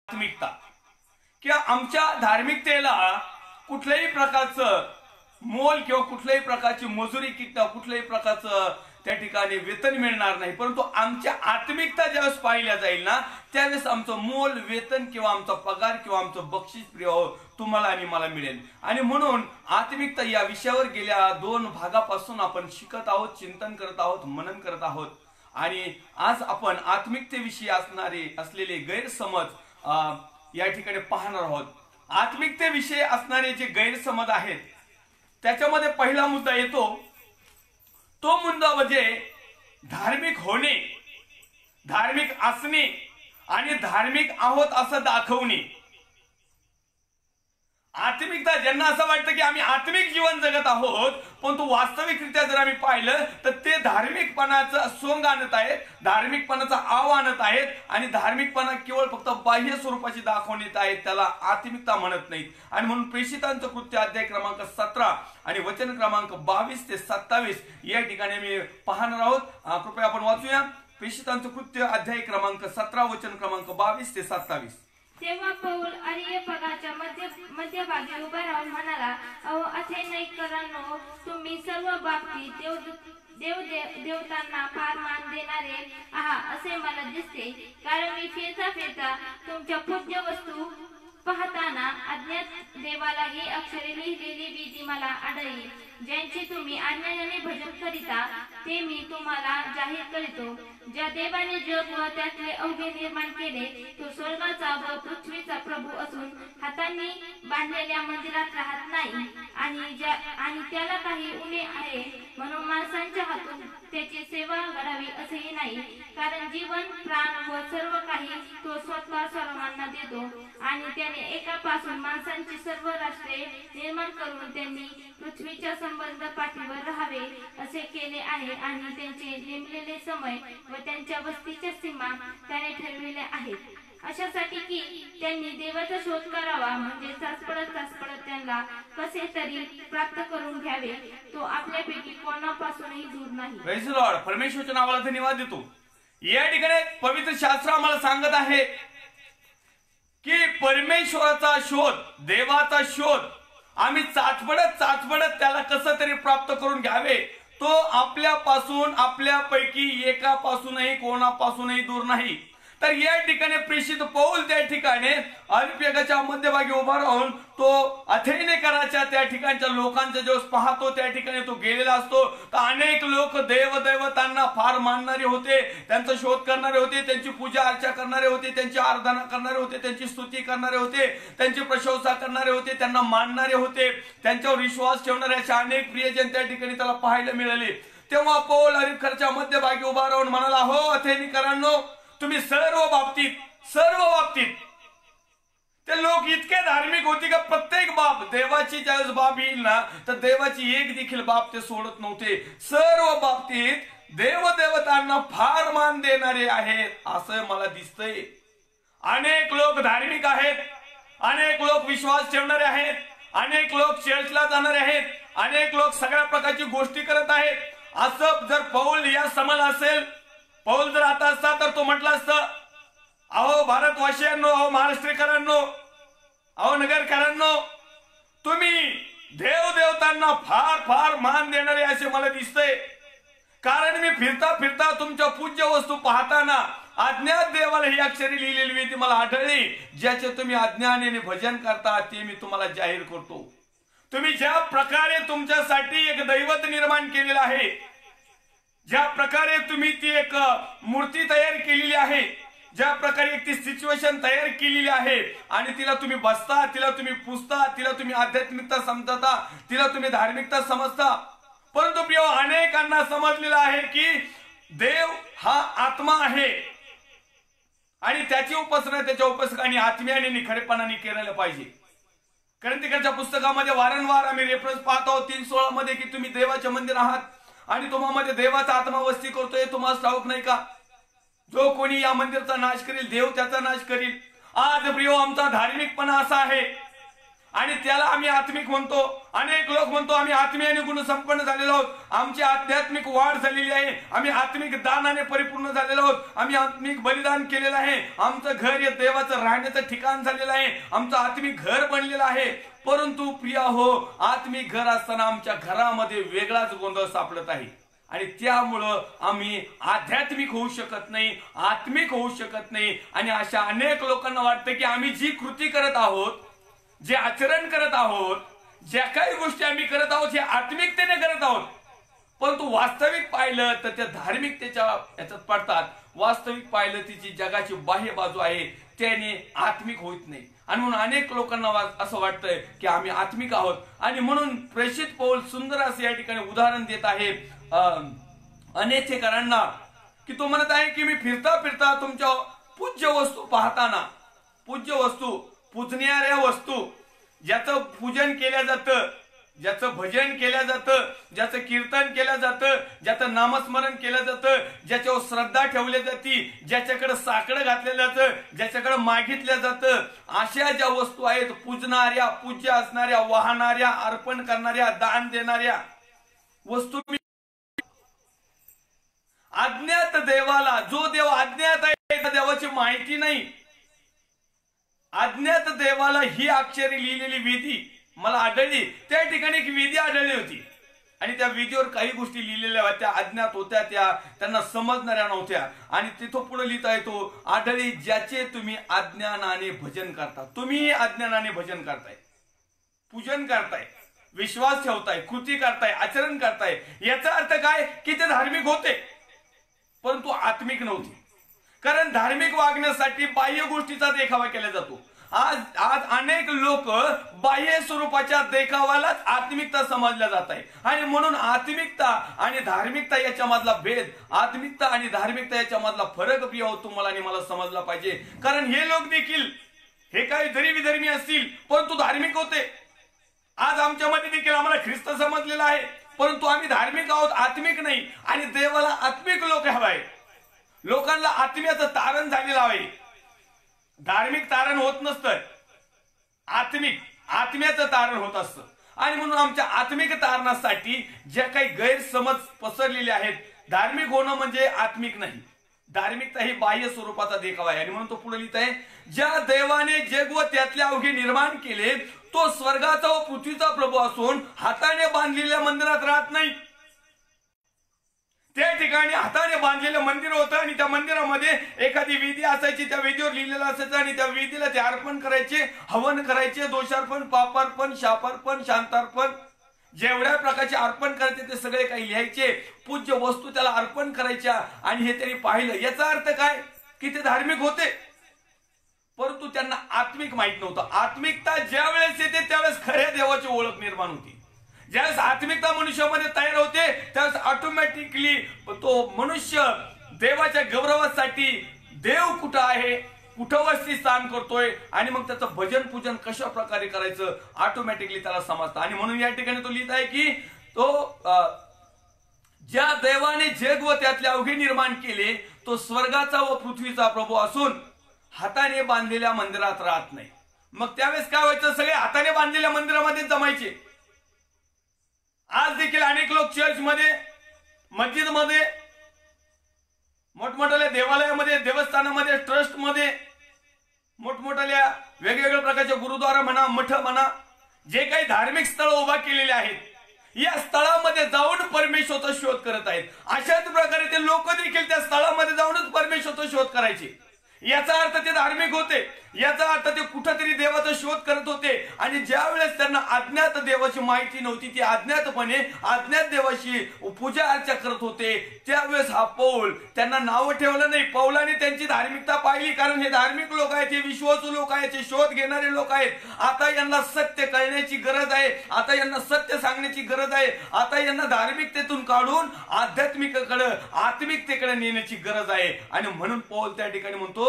आत्मिकता किंवा आमच्या धार्मिकतेला कुठल्याही प्रकारचं मोल किंवा कुठल्याही प्रकारची मजुरी किंवा कुठल्याही प्रकारचं त्या ठिकाणी वेतन मिळणार नाही, परंतु आमच्या आत्मिकता ज्यावेळेस पाहिल्या जाईल ना त्यावेळेस आमचं मोल वेतन किंवा आमचा पगार किंवा आमचं बक्षीस प्रिय तुम्हाला आणि मला मिळेल. आणि म्हणून आत्मिकता या विषयावर गेल्या 2 भागापासून आपण शिकत आहोत, चिंतन करत आहोत, मनन करत आहोत. आणि आज आपण आत्मिकतेविषयी असलेले गैरसमज या ठिकाणी पाहणार आहोत. आत्मिकतेविषयी असणारे जे गैरसमज आहेत त्याच्यामध्ये पहिला मुद्दा येतो, तो मुद्दा म्हणजे धार्मिक होणे, धार्मिक असणे आणि धार्मिक आहोत असं दाखवणे. आत्मिकता ज्यांना असं वाटतं की आम्ही आत्मिक जीवन जगत आहोत, परंतु वास्तविकरित्या जर आम्ही पाहिलं तर ते धार्मिकपणाचं सोंग आणत आहेत, धार्मिकपणाचा आव आणत आहेत आणि धार्मिकपणा केवळ फक्त बाह्य स्वरूपाची दाखवण्यात आहेत, त्याला आत्मिकता म्हणत नाहीत. आणि म्हणून प्रेषितांचं कृत्य अध्याय क्रमांक 17 आणि वचन क्रमांक 22 ते 27 या ठिकाणी मी पाहणार आहोत. कृपया आपण वाचूया. प्रेषितांचं कृत्य अध्याय क्रमांक 17 वचन क्रमांक 22 ते 27. तेव्हा पौल अरियपगाच्या मध्यभागी उभा राहून म्हणाला, अहो अथेनाईकरांनो, तुम्ही सर्व बाबतीत देवतांना फार मान देणारे आहात असे मला दिसते. कारण मी फिरता तुमच्या पूज्य वस्तू पाहताना अज्ञात देवाला ही अक्षरे लिहिलेली विधी मला आढळली. ज्यांचे तुम्ही अज्ञानाने भजन करिता ते मी तुम्हाला जाहीर करीतो. ज्या देवाने जग व त्यातले अवघे निर्माण केले तो स्वर्गाचा व पृथ्वीचा प्रभू असून हातांनी बांधलेल्या मंदिरात राहत नाही आणि त्याला काही उणे आहे म्हणून माणसांच्या हातून त्याची सेवा करावी असेही नाही. कारण जीवन, प्राण व सर्व काही तो स्वतः सर्वांना देतो. आणि त्याने एकापासून माणसांची सर्व राष्ट्रे निर्माण करून त्यांनी पृथ्वीच्या संबंध पाठीवर राहावे असे केले आहे. आणि त्यांचे नेमलेले समय व त्यांच्या वस्तीच्या सीमा त्याने ठरविले आहेत, अशासाठी की त्यांनी देवाचा शोध करावा, म्हणजे चाचपडत त्यांना कसे तरी प्राप्त करून घ्यावे. तो आपल्यापैकी कोणापासूनही दूर नाही. Praise the Lord. परमेश्वराच्या नावाला धन्यवाद देतो. या ठिकाणी पवित्र शास्त्र आम्हाला सांगत आहे की परमेश्वराचा शोध, देवाचा शोध आम्ही चाचपडत त्याला कसं तरी प्राप्त करून घ्यावे. तो आपल्यापासून, आपल्यापैकी एकापासूनही कोणापासूनही दूर नाही. तर या ठिकाणी प्रेषित पौल त्या ठिकाणी अरियपगाच्या मध्यभागी उभा राहून तो अथेनेकराच्या त्या ठिकाणच्या लोकांचा जो पाहतो त्या ठिकाणी तो गेलेला असतो. तर अनेक लोक देवदेवतांना फार मानणारे होते, त्यांचा शोध करणारे होते, त्यांची पूजा अर्चा करणारे होते, त्यांची आराधना करणारे होते, त्यांची स्तुती करणारे होते, त्यांची प्रशंसा करणारे होते, त्यांना मानणारे होते, त्यांच्यावर विश्वास ठेवणारे असे अनेक प्रियजन त्या ठिकाणी त्याला पाहायला मिळाले. तेव्हा पौल अरियपगाच्या मध्यभागी उभा राहून म्हणाला, हो अथेनेकरांनो, तुम्ही सर्व बाबतीत ते लोक इतके धार्मिक होते का प्रत्येक बाब देवाची ज्यावेळेस बाब येईल ना तर देवाची एक देखील बाब ते सोडत नव्हते. सर्व बाबतीत देवदेवतांना फार मान देणारे आहेत असं मला दिसतंय. अनेक लोक धार्मिक आहेत, अनेक लोक विश्वास ठेवणारे आहेत, अनेक लोक चर्चला जाणारे आहेत, अनेक लोक सगळ्या प्रकारची गोष्टी करत आहेत. असं जर पौल या समज असेल, पौल जर आता असता तर तो म्हटलं असतं, अहो भारतवासियांनो, अहो महाराष्ट्रीकरांनो, अहो नगरकरांनो, तुम्ही देवदेवतांना फार मान देणारे असे मला दिसतंय. कारण मी फिरता तुमच्या पूज्य वस्तू पाहताना अज्ञात देवाला ही अक्षरे लिहिलेली विधी मला आढळली. ज्याचे तुम्ही अज्ञानाने भजन करता ते मी तुम्हाला जाहीर करतो. तुम्ही ज्या प्रकारे तुमच्यासाठी एक दैवत निर्माण केलेलं आहे, ज्या प्रकारे तुम्ही ती एक मूर्ती तयार केलेली आहे, ज्या प्रकारे एक ती सिच्युएशन तयार केलेली आहे आणि तिला तुम्ही बसता, तिला तुम्ही पुसता, तिला तुम्ही आध्यात्मिकता समजता, तिला तुम्ही धार्मिकता समजता. परंतु प्रिय, अनेकांना समजलेलं आहे की देव हा आत्मा आहे आणि त्याची उपासना त्याच्या उपासकांनी आत्म्याने निखरेपणाने केलेलं पाहिजे. कारण तिकडच्या पुस्तकामध्ये वारंवार आम्ही रेफरन्स पाहतो 3:16 मध्ये की तुम्ही देवाचे मंदिर आहात आणि तुम्हामध्ये देवाचा आत्मा वस्ती करतोय, तुम्हाला ठाऊक नाही का? जो कोणी या मंदिराचा नाश करील देव त्याचा नाश करील. आज प्रियो, आमचा धार्मिकपणा असा आहे, आणि त्याला आम्ही आत्मिक म्हणतो. अनेक लोक म्हणतो आम्ही आत्मीयाने गुणसंपन्न झालेलो आहोत, आमची आध्यात्मिक वाढ झालेली आहे, आम्ही आत्मिक दानाने परिपूर्ण झालेलो आहोत, आम्ही आत्मिक बलिदान केलेलं आहे, आमचं घर हे देवाचं राहण्याचं ठिकाण झालेलं आहे, आमचं आत्मिक घर बनलेलं आहे. परंतु प्रिया हो, आत्मिक घर असताना आमच्या घरामध्ये वेगळाच गोंधळ सापडत आहे आणि त्यामुळं आम्ही आध्यात्मिक होऊ शकत नाही, आत्मिक होऊ शकत नाही. आणि अशा अनेक लोकांना वाटतं की आम्ही जी कृती करत आहोत, जे आचरण करत आहोत, ज्या काही गोष्टी आम्ही करत आहोत हे आत्मिकतेने करत आहोत. परंतु वास्तविक पाहिलं तर त्या धार्मिकतेच्या याच्यात पडतात. वास्तविक पाहिलं तिची जगाची बाह्य बाजू आहे त्याने आत्मिक होत नाही. आणि म्हणून अनेक लोकांना असं वाटतंय की आम्ही आत्मिक आहोत. आणि म्हणून प्रेषित पौल सुंदर असं या ठिकाणी उदाहरण देत आहे अनेथेकरांना, की तो म्हणत आहे की मी फिरता फिरता तुमच्या पूज्य वस्तू पाहताना, पूज्य वस्तू, पूजणाऱ्या वस्तू, ज्याचं पूजन केलं जातं, ज्याचं भजन केलं जातं, ज्याचं कीर्तन केलं जातं, ज्याचं नामस्मरण केलं जातं, ज्याच्यावर श्रद्धा ठेवली जाते, ज्याच्याकडे साकडं घातलं जातं, ज्याच्याकडे मागितलं जातं, अशा ज्या वस्तू आहेत पूजणाऱ्या, पूज्य असणाऱ्या, वाहणाऱ्या, अर्पण करणाऱ्या, दान देणाऱ्या वस्तू, अज्ञात देवाला, जो देव अज्ञात आहे त्या देवाची माहिती नाही, अज्ञात देवाला ही अक्षरे लिहिलेली विधी मला आढळली. त्या ठिकाणी एक विधी आढळली होती आणि त्या विधीवर काही गोष्टी लिहिलेल्या होत्या, अज्ञात होत्या, त्यांना समजणाऱ्या नव्हत्या. आणि तिथं पुढे लिहिता येतो, आढळली ज्याचे तुम्ही अज्ञानाने भजन करता. तुम्ही अज्ञानाने भजन करताय, पूजन करताय, विश्वास ठेवताय, कृती करताय, आचरण करताय. याचा अर्थ काय की ते धार्मिक होते परंतु आत्मिक नव्हते. कारण धार्मिक वागण्यासाठी बाह्य गोष्टीचा देखावा केला जातो. आज अनेक लोक बाह्य स्वरूपाच्या देखावालाच आत्मिकता समजल्या जात आहे. आणि म्हणून आत्मिकता आणि धार्मिकता याच्या मधला भेद, आत्मिकता आणि धार्मिकता याच्या मधला फरक प्रिय हो तुम्हाला आणि मला समजला पाहिजे. कारण हे लोक देखील, हे काही जरी विधर्मी असतील परंतु धार्मिक होते. आज आमच्यामध्ये देखील आम्हाला ख्रिस्त समजलेला आहे परंतु आम्ही धार्मिक आहोत, आत्मिक नाही. आणि देवाला आत्मिक लोक हवाय, लोकांना आत्म्याचं तारण झालेलं आहे. धार्मिक तारण होत नसतं, आत्म्याचं तारण होत असतं. आणि म्हणून आमच्या आत्मिक तारणासाठी ज्या काही गैरसमज पसरलेले आहेत, धार्मिक होणं म्हणजे आत्मिक नाही, धार्मिकता ही बाह्य स्वरूपाचा देखावा आहे. आणि म्हणून तो पुढे लिहित आहे, ज्या देवाने जग व त्यातले अवघे निर्माण केले तो स्वर्गाचा व पृथ्वीचा प्रभू असून हाताने बांधलेल्या मंदिरात राहत नाही. त्या ठिकाणी हाताने बांधलेलं मंदिर होतं आणि त्या मंदिरामध्ये एखादी विधी असायची, त्या विधीवर लिहिलेलं असायचं आणि त्या विधीला ते अर्पण करायचे, हवन करायचे, दोषार्पण, पापार्पण, शापार्पण, शांतार्पण, जेवढ्या प्रकारचे अर्पण करायचे ते सगळे काही लिहायचे, पूज्य वस्तू त्याला अर्पण करायच्या. आणि हे त्यांनी पाहिलं. याचा अर्थ काय की ते धार्मिक होते परंतु त्यांना आत्मिक माहित नव्हतं. आत्मिकता ज्या वेळेस येते त्यावेळेस खऱ्या देवाची ओळख निर्माण होती. ज्यावेळेस आत्मिकता मनुष्यामध्ये तयार होते त्यावेळेस ऑटोमॅटिकली तो मनुष्य देवाच्या गौरवासाठी देव कुठं आहे, कुठं वस्ती स्थान करतोय आणि मग त्याचं भजन पूजन कशा प्रकारे करायचं ऑटोमॅटिकली त्याला समजतं. आणि म्हणून या ठिकाणी तो लिहित आहे की तो ज्या देवाने जग व त्यातले अवघे निर्माण केले तो स्वर्गाचा व पृथ्वीचा प्रभू असून हाताने बांधलेल्या मंदिरात राहत नाही. मग त्यावेळेस काय व्हायचं, सगळे हाताने बांधलेल्या मंदिरामध्ये जमायचे. आज देखील अनेक लोक चर्चमध्ये, मस्जिदमध्ये, मोठमोठ्या देवालयामध्ये, देवस्थानामध्ये, ट्रस्टमध्ये, मोठमोठ्या वेगवेगळ्या प्रकारच्या गुरुद्वारा म्हणा, मठ म्हणा, जे काही धार्मिक स्थळ उभा केलेले आहेत या स्थळामध्ये जाऊन परमेश्वराचा शोध करत आहेत. अशाच प्रकारे ते लोक देखील त्या स्थळामध्ये जाऊनच परमेश्वराचा शोध करायचे. याचा अर्थ ते धार्मिक होते, याचा अर्थ ते कुठेतरी देवाचा शोध करत होते. आणि ज्या वेळेस त्यांना अज्ञात देवाची माहिती नव्हती, ती अज्ञातपणे अज्ञात देवाची पूजा अर्चा करत होते, त्यावेळेस हा पौल त्यांना नाव ठेवलं नाही. पौलाने त्यांची धार्मिकता पाहिली, कारण हे धार्मिक लोक आहेत, हे विश्वासू लोक आहेत, हे शोध घेणारे लोक आहेत. आता यांना सत्य कळण्याची गरज आहे, आता यांना सत्य सांगण्याची गरज आहे, आता यांना धार्मिकतेतून काढून आध्यात्मिककडे, आत्मिकतेकडे नेण्याची गरज आहे. आणि म्हणून पौल त्या ठिकाणी म्हणतो,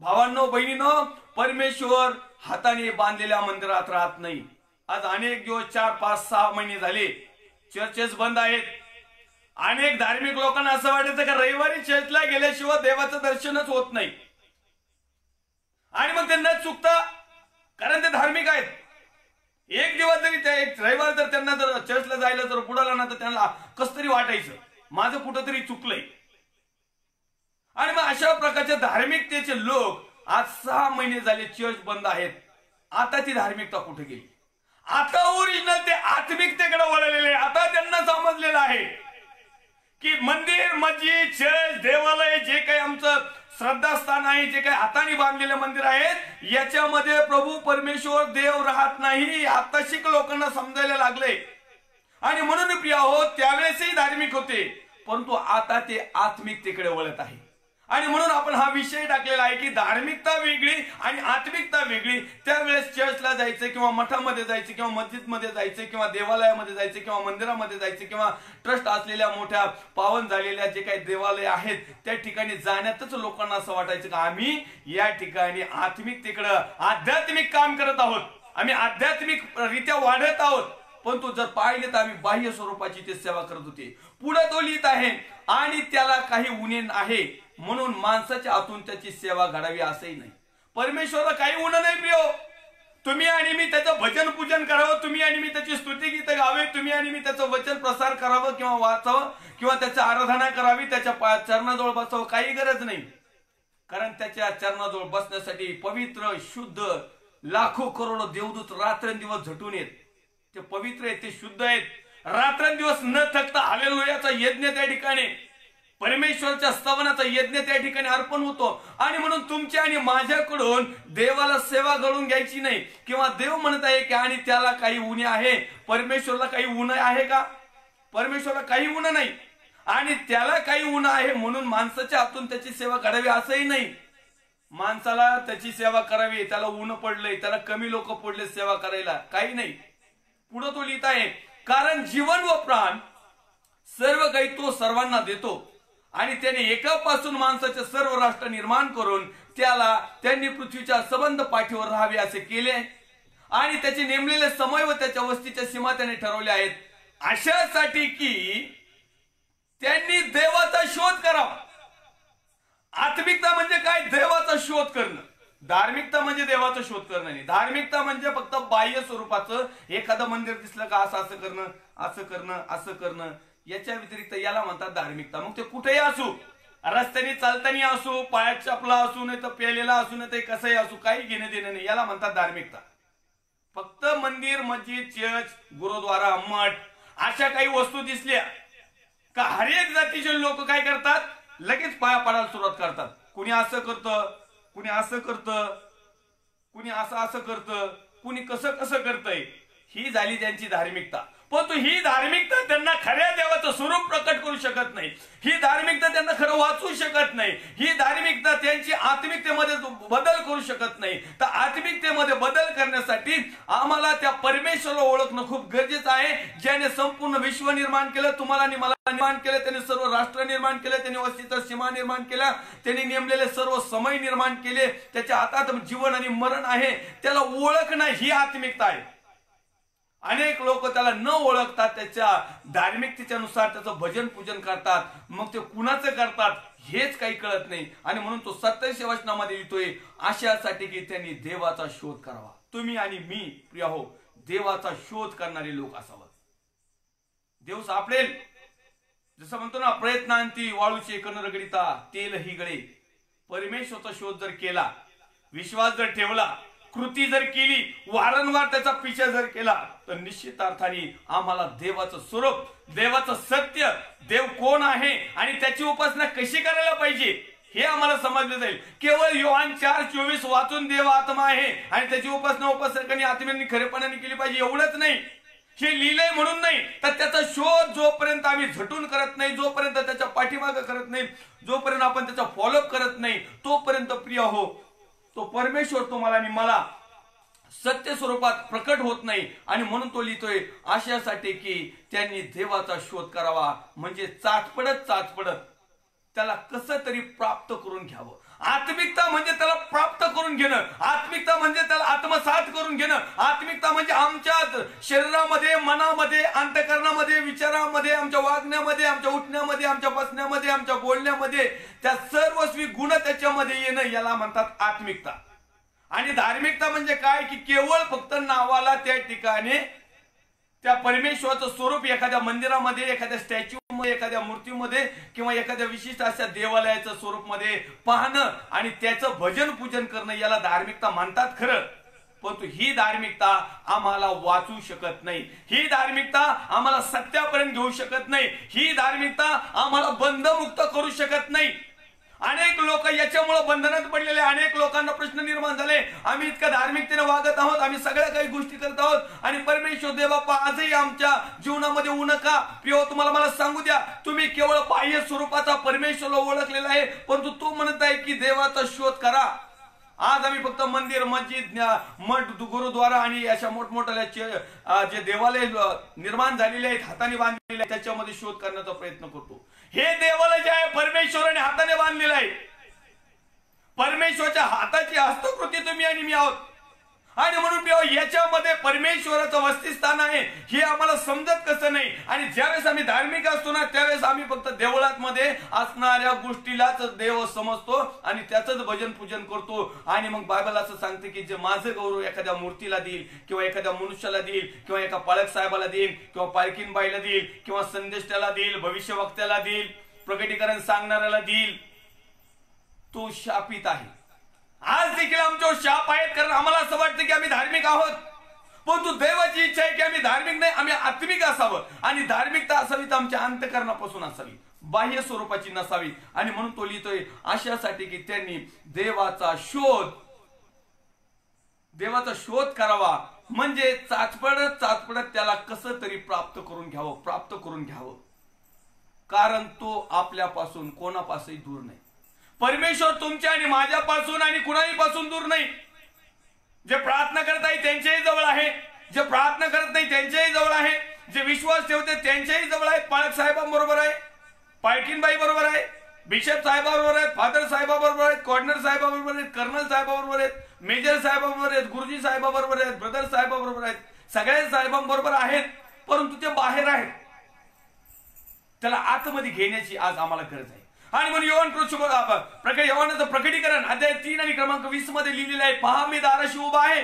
भावांनो, बहिणींनो, परमेश्वर हाताने बांधलेल्या मंदिरात राहत नाही. आज अनेक दिवस 4, 5, 6 महिने झाले चर्चेस बंद आहेत. अनेक धार्मिक लोकांना असं वाटायचं की रविवारी चर्चला गेल्याशिवाय देवाचं दर्शनच होत नाही. आणि मग ते न चुकता, कारण ते धार्मिक आहेत, एक दिवस जरी त्या एक रविवार जर त्यांना जर चर्चला जायला जर बुडाला ना तर त्यांना कस तरी वाटायचं माझं कुठंतरी चुकलंय. आणि मग अशा प्रकारच्या धार्मिकतेचे लोक आज 6 महिने झाले चर्च बंद आहेत. आता ती धार्मिकता कुठे गेली? आता ओरिजिनल ते आत्मिकतेकडे वळलेले. आता त्यांना समजलेलं आहे की मंदिर, मस्जिद, चर्च, देवालय जे काही आमचं श्रद्धास्थान आहे, जे काही हाताने बांधलेले मंदिर आहेत, याच्यामध्ये प्रभू परमेश्वर देव राहत नाही. आता शिक लोकांना समजायला लागले. आणि म्हणून प्रिय हो, त्यावेळेसही धार्मिक होते, परंतु आता ते आत्मिकतेकडे वळत आहे. आणि म्हणून आपण हा विषय टाकलेला आहे की धार्मिकता वेगळी आणि आत्मिकता वेगळी. त्यावेळेस चर्चला जायचं किंवा मठामध्ये जायचं किंवा मस्जिदमध्ये जायचं किंवा देवालयामध्ये जायचं किंवा मंदिरामध्ये जायचं किंवा ट्रस्ट असलेल्या मोठ्या पावन झालेल्या जे काही देवालय आहेत त्या ठिकाणी जाण्यातच लोकांना असं वाटायचं की आम्ही या ठिकाणी आत्मिकतेकडं आध्यात्मिक काम करत आहोत, आम्ही आध्यात्मिक रित्या वाढत आहोत. परंतु जर पाहिले तर आम्ही बाह्य स्वरूपाची ते सेवा करत होते. पुढे तो लिहित आहे आणि त्याला काही उणे आहे म्हणून माणसाच्या आतून त्याची सेवा घडावी असंही नाही. परमेश्वराला काही उणं नाही प्रिय. तुम्ही आणि मी त्याचं भजन पूजन करावं, तुम्ही आणि मी त्याची स्तुती गीत गावे, तुम्ही आणि मी त्याचं वचन प्रसार करावं किंवा वाचावं किंवा त्याची आराधना करावी, त्याच्या चरणाजवळ बसावं, काही गरज नाही. कारण त्याच्या चरणाजवळ बसण्यासाठी पवित्र शुद्ध लाखो करोडो देवदूत रात्रंदिवस झटून येत. ते पवित्र आहेत, ते शुद्ध आहेत. रात्रंदिवस न थकता हालेलुयाचा यज्ञ त्या ठिकाणी, परमेश्वराच्या स्तवनाचा यज्ञ त्या ठिकाणी अर्पण होतो. आणि म्हणून तुमच्या आणि माझ्याकडून देवाला सेवा घडून घ्यायची नाही. किंवा देव म्हणत आहे की आणि त्याला काही उणे आहे. परमेश्वरला काही उणे आहे का? परमेश्वरला काही उणे नाही. आणि त्याला काही उणे आहे म्हणून माणसाच्या हातून त्याची सेवा घडावी असंही नाही. माणसाला त्याची सेवा करावी, त्याला ऊन पडलंय, त्याला कमी लोक पडले सेवा करायला, काही नाही. पुढे तो लिहित आहे कारण जीवन व प्राण सर्व काही तो सर्वांना देतो आणि त्याने एकापासून माणसाचे सर्व राष्ट्र निर्माण करून त्यांनी पृथ्वीच्या सबंध पाठीवर राहावे असे केले आणि त्याचे नेमलेले समय व त्याच्या वस्तीच्या सीमा त्याने ठरवल्या आहेत अशासाठी की त्यांनी देवाचा शोध करावा. आत्मिकता म्हणजे काय? देवाचा शोध करणं. धार्मिकता म्हणजे देवाचा शोध करणं नाही. धार्मिकता म्हणजे फक्त बाह्य स्वरूपाचं एखादं मंदिर दिसलं का असं करणं, असं करणं, असं करणं, याच्या व्यतिरिक्त याला म्हणतात धार्मिकता. मग ते कुठेही असू, रस्त्याने चालताना असू, पायात चपला असू, नाही तर पेलेला असू, नाही तर कसंही असू, काही घेणं देणं नाही, याला म्हणतात धार्मिकता. फक्त मंदिर, मस्जिद, चर्च, गुरुद्वारा, मठ अशा काही वस्तू दिसल्या का हर एक जातीचे लोक काय करतात? लगेच पाया पडायला सुरुवात करतात. कुणी असं करतं, कुणी असं करतं, कुणी असं असं करतं, कुणी कसं कसं करतंय. ही झाली त्यांची धार्मिकता. परंतु ही धार्मिकता त्यांना खऱ्या देवाचं स्वरूप प्रकट करू शकत नाही. ही धार्मिकता त्यांना खरं वाचू शकत नाही. ही धार्मिकता त्यांची आत्मिकतेमध्ये बदल करू शकत नाही. तर आत्मिकतेमध्ये बदल करण्यासाठी आम्हाला त्या परमेश्वराला ओळखणं खूप गरजेचं आहे, ज्याने संपूर्ण विश्व निर्माण केलं, तुम्हाला आणि मला निर्माण केलं, त्याने सर्व राष्ट्र निर्माण केले, त्याने वस्तीचा सीमा निर्माण केला, त्यांनी नेमलेले सर्व समय निर्माण केले, त्याच्या हातात जीवन आणि मरण आहे, त्याला ओळखणं ही आत्मिकता आहे. अनेक लोक त्याला न ओळखता त्याच्या धार्मिकतेच्या नुसार त्याचं भजन पूजन करतात. मग ते कुणाचं करतात हेच काही कळत नाही. आणि म्हणून तो 27 वचनामध्ये लिहितोय अशासाठी की त्यांनी देवाचा शोध करावा. तुम्ही आणि मी प्रिय हो, देवाचा शोध करणारे लोक असावं. देव सापडेल. जसं म्हणतो ना, प्रयत्नांती वाळूचे कण रगडिता तेल ही गळे. परमेश्वराचा शोध जर केला, विश्वास जर ठेवला, कृती जर केली, वारंवार त्याचा पिछा जर केला, तर निश्चित अर्थाने आम्हाला देवाचं स्वरूप, देवाचं सत्य, देव कोण आहे आणि त्याची उपासना कशी करायला पाहिजे हे आम्हाला समजलं जाईल. केवळ योहान 4:24 वाचून देव आत्मा आहे आणि त्याची उपासना उपासकांनी आत्म्याने खरेपणाने केली पाहिजे एवढंच नाही. हे लिहिलंय म्हणून नाही, तर त्याचा शोध जोपर्यंत आम्ही झटून करत नाही, जोपर्यंत त्याच्या पाठीमागं करत नाही, जोपर्यंत आपण त्याचा फॉलोअप करत नाही, तोपर्यंत प्रिय हो, तो परमेश्वर तुम्हाला आणि मला सत्य स्वरूपात प्रकट होत नाही. आणि म्हणून तो लिहितोय अशासाठी की त्यांनी देवाचा शोध करावा, म्हणजे चाचपडत त्याला कसं तरी प्राप्त करून घ्यावं. आत्मिकता म्हणजे त्याला प्राप्त करून घेणं, आत्मिकता म्हणजे त्याला आत्मसात करून घेणं, आत्मिकता म्हणजे आमच्या शरीरामध्ये, मनामध्ये, अंतःकरणामध्ये, विचारामध्ये, आमच्या वागण्यामध्ये, आमच्या उठण्यामध्ये, आमच्या बसण्यामध्ये, आमच्या बोलण्यामध्ये त्या सर्वस्वी गुण त्याच्यामध्ये येणं, याला म्हणतात आत्मिकता. आणि धार्मिकता म्हणजे काय की केवळ फक्त नावाला त्या ठिकाणी त्या परमेश्वराचं स्वरूप एखाद्या मंदिरामध्ये, एखाद्या स्टॅच्यू मध्ये, एखाद्या मूर्तीमध्ये किंवा एखाद्या विशिष्ट अशा देवालयाचं स्वरूपमध्ये पाहणं आणि त्याचं भजन पूजन करणं याला धार्मिकता म्हणतात खरं. परंतु ही धार्मिकता आम्हाला वाचू शकत नाही, ही धार्मिकता आम्हाला सत्यापर्यंत घेऊ शकत नाही, ही धार्मिकता आम्हाला बंधमुक्त करू शकत नाही. अनेक लोक याच्यामुळे बंधनात पडलेले, अनेक लोकांना प्रश्न निर्माण झाले, आम्ही इतक्या धार्मिकतेने वागत आहोत, आम्ही सगळ्या काही गोष्टी करत आहोत आणि परमेश्वर देव बाप्पा आजही आमच्या जीवनामध्ये येऊ नका. प्रिय तुम्हाला मला सांगू द्या, तुम्ही केवळ बाह्य स्वरूपाचा परमेश्वरला ओळखलेला आहे, परंतु तो म्हणत आहे की देवाचा शोध करा. आज आम्ही फक्त मंदिर, मस्जिद, मठ, गुरुद्वारा आणि अशा मोठमोठ्या जे देवालय निर्माण झालेले आहेत, हाताने बांधलेले आहेत, त्याच्यामध्ये शोध करण्याचा प्रयत्न करतो. हे देवालय जे आहे परमेश्वराने हाताने बांधलेलं आहे. परमेश्वराच्या हाताची हस्तकृती तुम्ही आणि मी आहोत. आणि म्हणून याच्यामध्ये परमेश्वराचं वसतिस्थान आहे हे आम्हाला समजत कसं नाही. आणि ज्यावेळेस आम्ही धार्मिक असतो ना, त्यावेळेस आम्ही फक्त देवळात मध्ये असणाऱ्या गोष्टीलाच देव समजतो आणि त्याचंच भजन पूजन करतो. आणि मग बायबल असं सांगते की जे माझं गौरव एखाद्या मूर्तीला देईल किंवा एखाद्या मनुष्याला देईल किंवा एका पाळक साहेबाला देईल किंवा पालखीनबाईला देईल किंवा संदेष्टाला देईल, भविष्यवक्त्याला देईल, प्रकटीकरण सांगणाऱ्याला देईल, तो शापित आहे. आज देखील आमच्यावर शाप आहेत, कारण आम्हाला असं वाटतं की आम्ही धार्मिक आहोत, परंतु देवाची इच्छा आहे की आम्ही धार्मिक नाही, आम्ही आत्मिक असावं. आणि धार्मिकता असावी तर आमच्या अंतःकरणापासून असावी, बाह्य स्वरूपाची नसावी. आणि म्हणून तो लिहितोय अशासाठी की त्यांनी देवाचा शोध करावा, म्हणजे चाचपडत त्याला कसं तरी प्राप्त करून घ्यावं, कारण तो आपल्यापासून कोणापासूनही दूर नाही. परमेश्वर तुमच्या आणि माझ्यापासून आणि कुणाही पासून दूर नाही. जे प्रार्थना करत आहे त्यांच्याही जवळ आहे, जे प्रार्थना करत नाही त्यांच्याही जवळ आहे, जे विश्वास ठेवते त्यांच्याही जवळ आहे. पाळक साहेबांबरोबर आहे, पालखीनबाई बरोबर आहे, बिशप साहेबाबरोबर आहेत, फादर साहेबाबरोबर आहेत, कॉर्नर साहेबाबरोबर आहेत, कर्नल साहेबाबरोबर आहेत, मेजर साहेबाबरोबर आहेत, गुरुजी साहेबाबरोबर आहेत, ब्रदर साहेबाबरोबर आहेत, सगळ्या साहेबांबरोबर आहेत, परंतु ते बाहेर आहेत. त्याला आतमध्ये घेण्याची आज आम्हाला गरज आहे. आणि म्हणून योहानाचं प्रकटीकरण अध्याय 3 आणि क्रमांक 20 मध्ये लिहिलेलं आहे, पहा मी दाराशी उभा आहे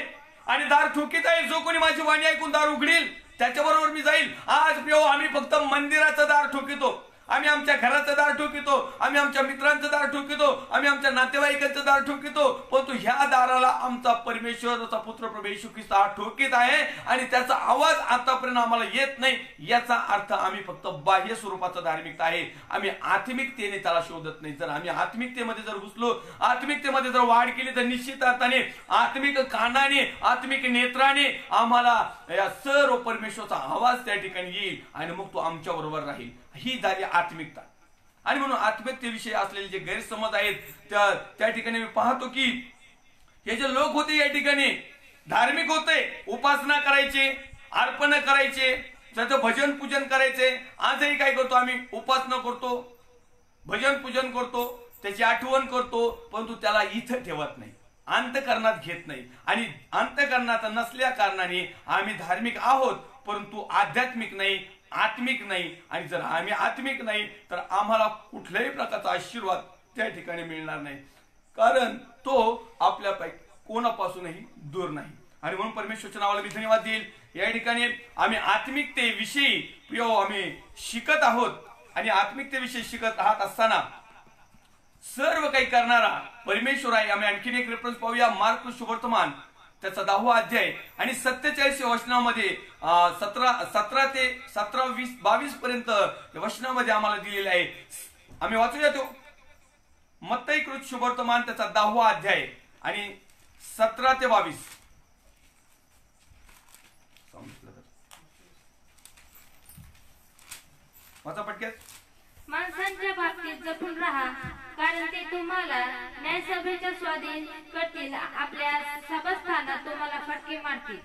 आणि दार ठोकीत आहे, जो कोणी माझी वाणी ऐकून दार उघडील त्याच्याबरोबर मी जाईल. आज प्रिय आम्ही फक्त मंदिराचं दार ठोकितो, आम्ही आमच्या घराचं दार ठोकितो, आम्ही आमच्या मित्रांचं दार ठोकितो, आम्ही आमच्या नातेवाईकांचं दार ठोकितो, परंतु ह्या दाराला आमचा परमेश्वराचा पुत्र प्रभू येशू ख्रिस्त हा ठोकीत आहे आणि त्याचा आवाज आतापर्यंत आम्हाला येत नाही. याचा अर्थ आम्ही फक्त बाह्य स्वरूपाचा धार्मिकता आहे, आम्ही आत्मिकतेने त्याला शोधत नाही. जर आम्ही आत्मिकतेमध्ये जर घुसलो, आत्मिकतेमध्ये जर वाढ केली, तर निश्चित अर्थाने आत्मिक कानाने, आत्मिक नेत्राने आम्हाला या सर्व परमेश्वराचा आवाज त्या ठिकाणी येईल आणि मग तो आमच्या बरोबर राहील. ही झाली आत्मिकता. आणि म्हणून आत्मिकतेविषयी असलेले जे गैरसमज आहेत त्या ठिकाणी मी पाहतो की हे जे लोक होते या ठिकाणी धार्मिक होते, उपासना करायचे, अर्पण करायचे, त्याचं भजन पूजन करायचे. आजही काय करतो आम्ही, उपासना करतो, भजन पूजन करतो, त्याची आठवण करतो, परंतु त्याला इथं ठेवत नाही, अंतःकरणात घेत नाही. आणि अंतःकरणात नसल्या कारणाने आम्ही धार्मिक आहोत परंतु आध्यात्मिक नाही, आत्मिक नाही. आणि जर आम्ही आत्मिक नाही तर आम्हाला कुठल्याही प्रकारचा आशीर्वाद त्या ठिकाणी मिळणार नाही, कारण तो आपल्यापैकी कोणापासूनही दूर नाही. आणि म्हणून परमेश्वरच्या नावाला मी धन्यवाद देईल. या ठिकाणी आम्ही आत्मिकतेविषयी प्रिय आम्ही शिकत आहोत आणि आत्मिकतेविषयी शिकत राहत असताना सर्व काही करणारा परमेश्वर आहे. आम्ही आणखीन एक रेफरन्स पाहूया, मार्क सुवर्तमान त्याचा 10वा अध्याय आणि 47 वचनामध्ये 17 ते 22 पर्यंत वचनामध्ये आम्हाला दिलेलं आहे. आम्ही वाचूया तो मत्तई कृत सुवर्तमान त्याचा 10वा अध्याय आणि 17 ते 22. वाचा पटक्यात. माणसांच्या बाबतीत जपून राहा, कारण ते तुम्हाला न्यायसभेच्या स्वाधीन करतील, आपल्या सभास्थानात तुम्हाला फटके मारतील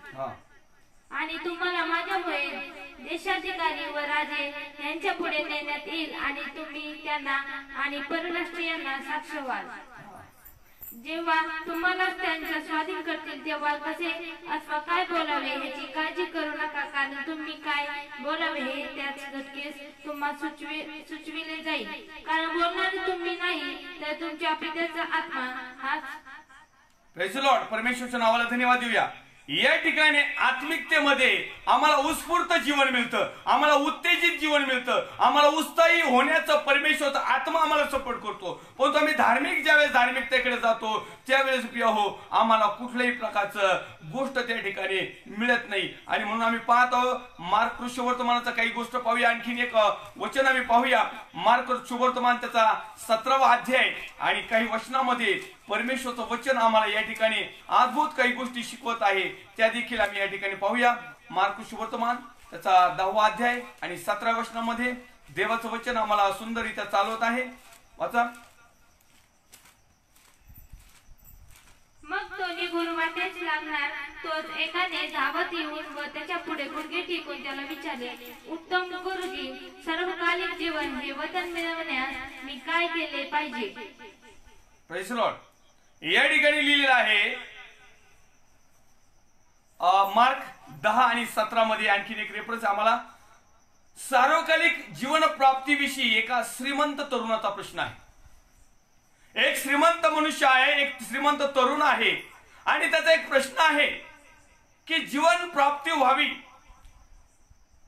आणि तुम्हाला माझ्यामुळे देशाधिकारी व राजे यांच्या पुढे नेण्यात येईल आणि तुम्ही त्यांना आणि परराष्ट्रीयांना साक्ष व्हाल. जेव्हा तुम्हाला त्यांच्या स्वाधीन करतील तेव्हा कसे अथवा काय बोलावे याची काळजी करू नका, कारण तुम्ही काय बोलावे हे त्याच घटकेस तुम्हाला सुचविले जाईल. कारण बोलणारे तुम्ही नाही तर तुमच्या पित्याचा आत्मा हाच प्रेज द लॉर्ड. परमेश्वरच्या नावाला धन्यवाद देऊया. या ठिकाणी आत्मिकतेमध्ये आम्हाला उत्स्फूर्त जीवन मिळतं, आम्हाला उत्तेजित जीवन मिळतं, आम्हाला उत्साही होण्याचं परमेश्वरचा आत्मा आम्हाला सपोर्ट करतो. परंतु आम्ही ज्यावेळेस धार्मिकतेकडे जातो त्यावेळेस प्रिय हो आम्हाला कुठल्याही प्रकारचं गोष्ट त्या ठिकाणी मिळत नाही. आणि म्हणून आम्ही पाहतो मार्क शुभवर्तमानाचा काही गोष्ट पाहूया. आणखीन एक वचन आम्ही पाहूया. मार्क शुभवर्तमान त्याचा 17वा अध्याय आणि काही वचनामध्ये परमेश्वरचं वचन आम्हाला या ठिकाणी अद्भुत काही गोष्टी शिकवत आहे. त्या देखील आम्ही या ठिकाणी पाहूया. मार्क शुभवर्तमान त्याचा 10वा अध्याय आणि 17व्या वचनामध्ये देवाचं वचन आम्हाला सुंदररित्या चालवत आहे. वाचा. मग तो निघून वाटेस लागणार. तोच एकाने धावत येऊन व त्याच्या पुढे गुडघे टेकून त्याला विचारले, उत्तम गुरुजी, सर्वकालिक जीवन हे वतन मिळवण्यास मी काय केले पाहिजे? Praise the Lord. या ठिकाणी लिहिलेलं आहे मार्क 10 आणि 17 मध्ये आणखीन एक रेफरन्स आम्हाला सार्वकालिक जीवन प्राप्तीविषयी एका श्रीमंत तरुणाचा प्रश्न आहे. एक श्रीमंत मनुष्य आहे, एक श्रीमंत तरुण आहे आणि त्याचा एक प्रश्न आहे की जीवन प्राप्ती व्हावी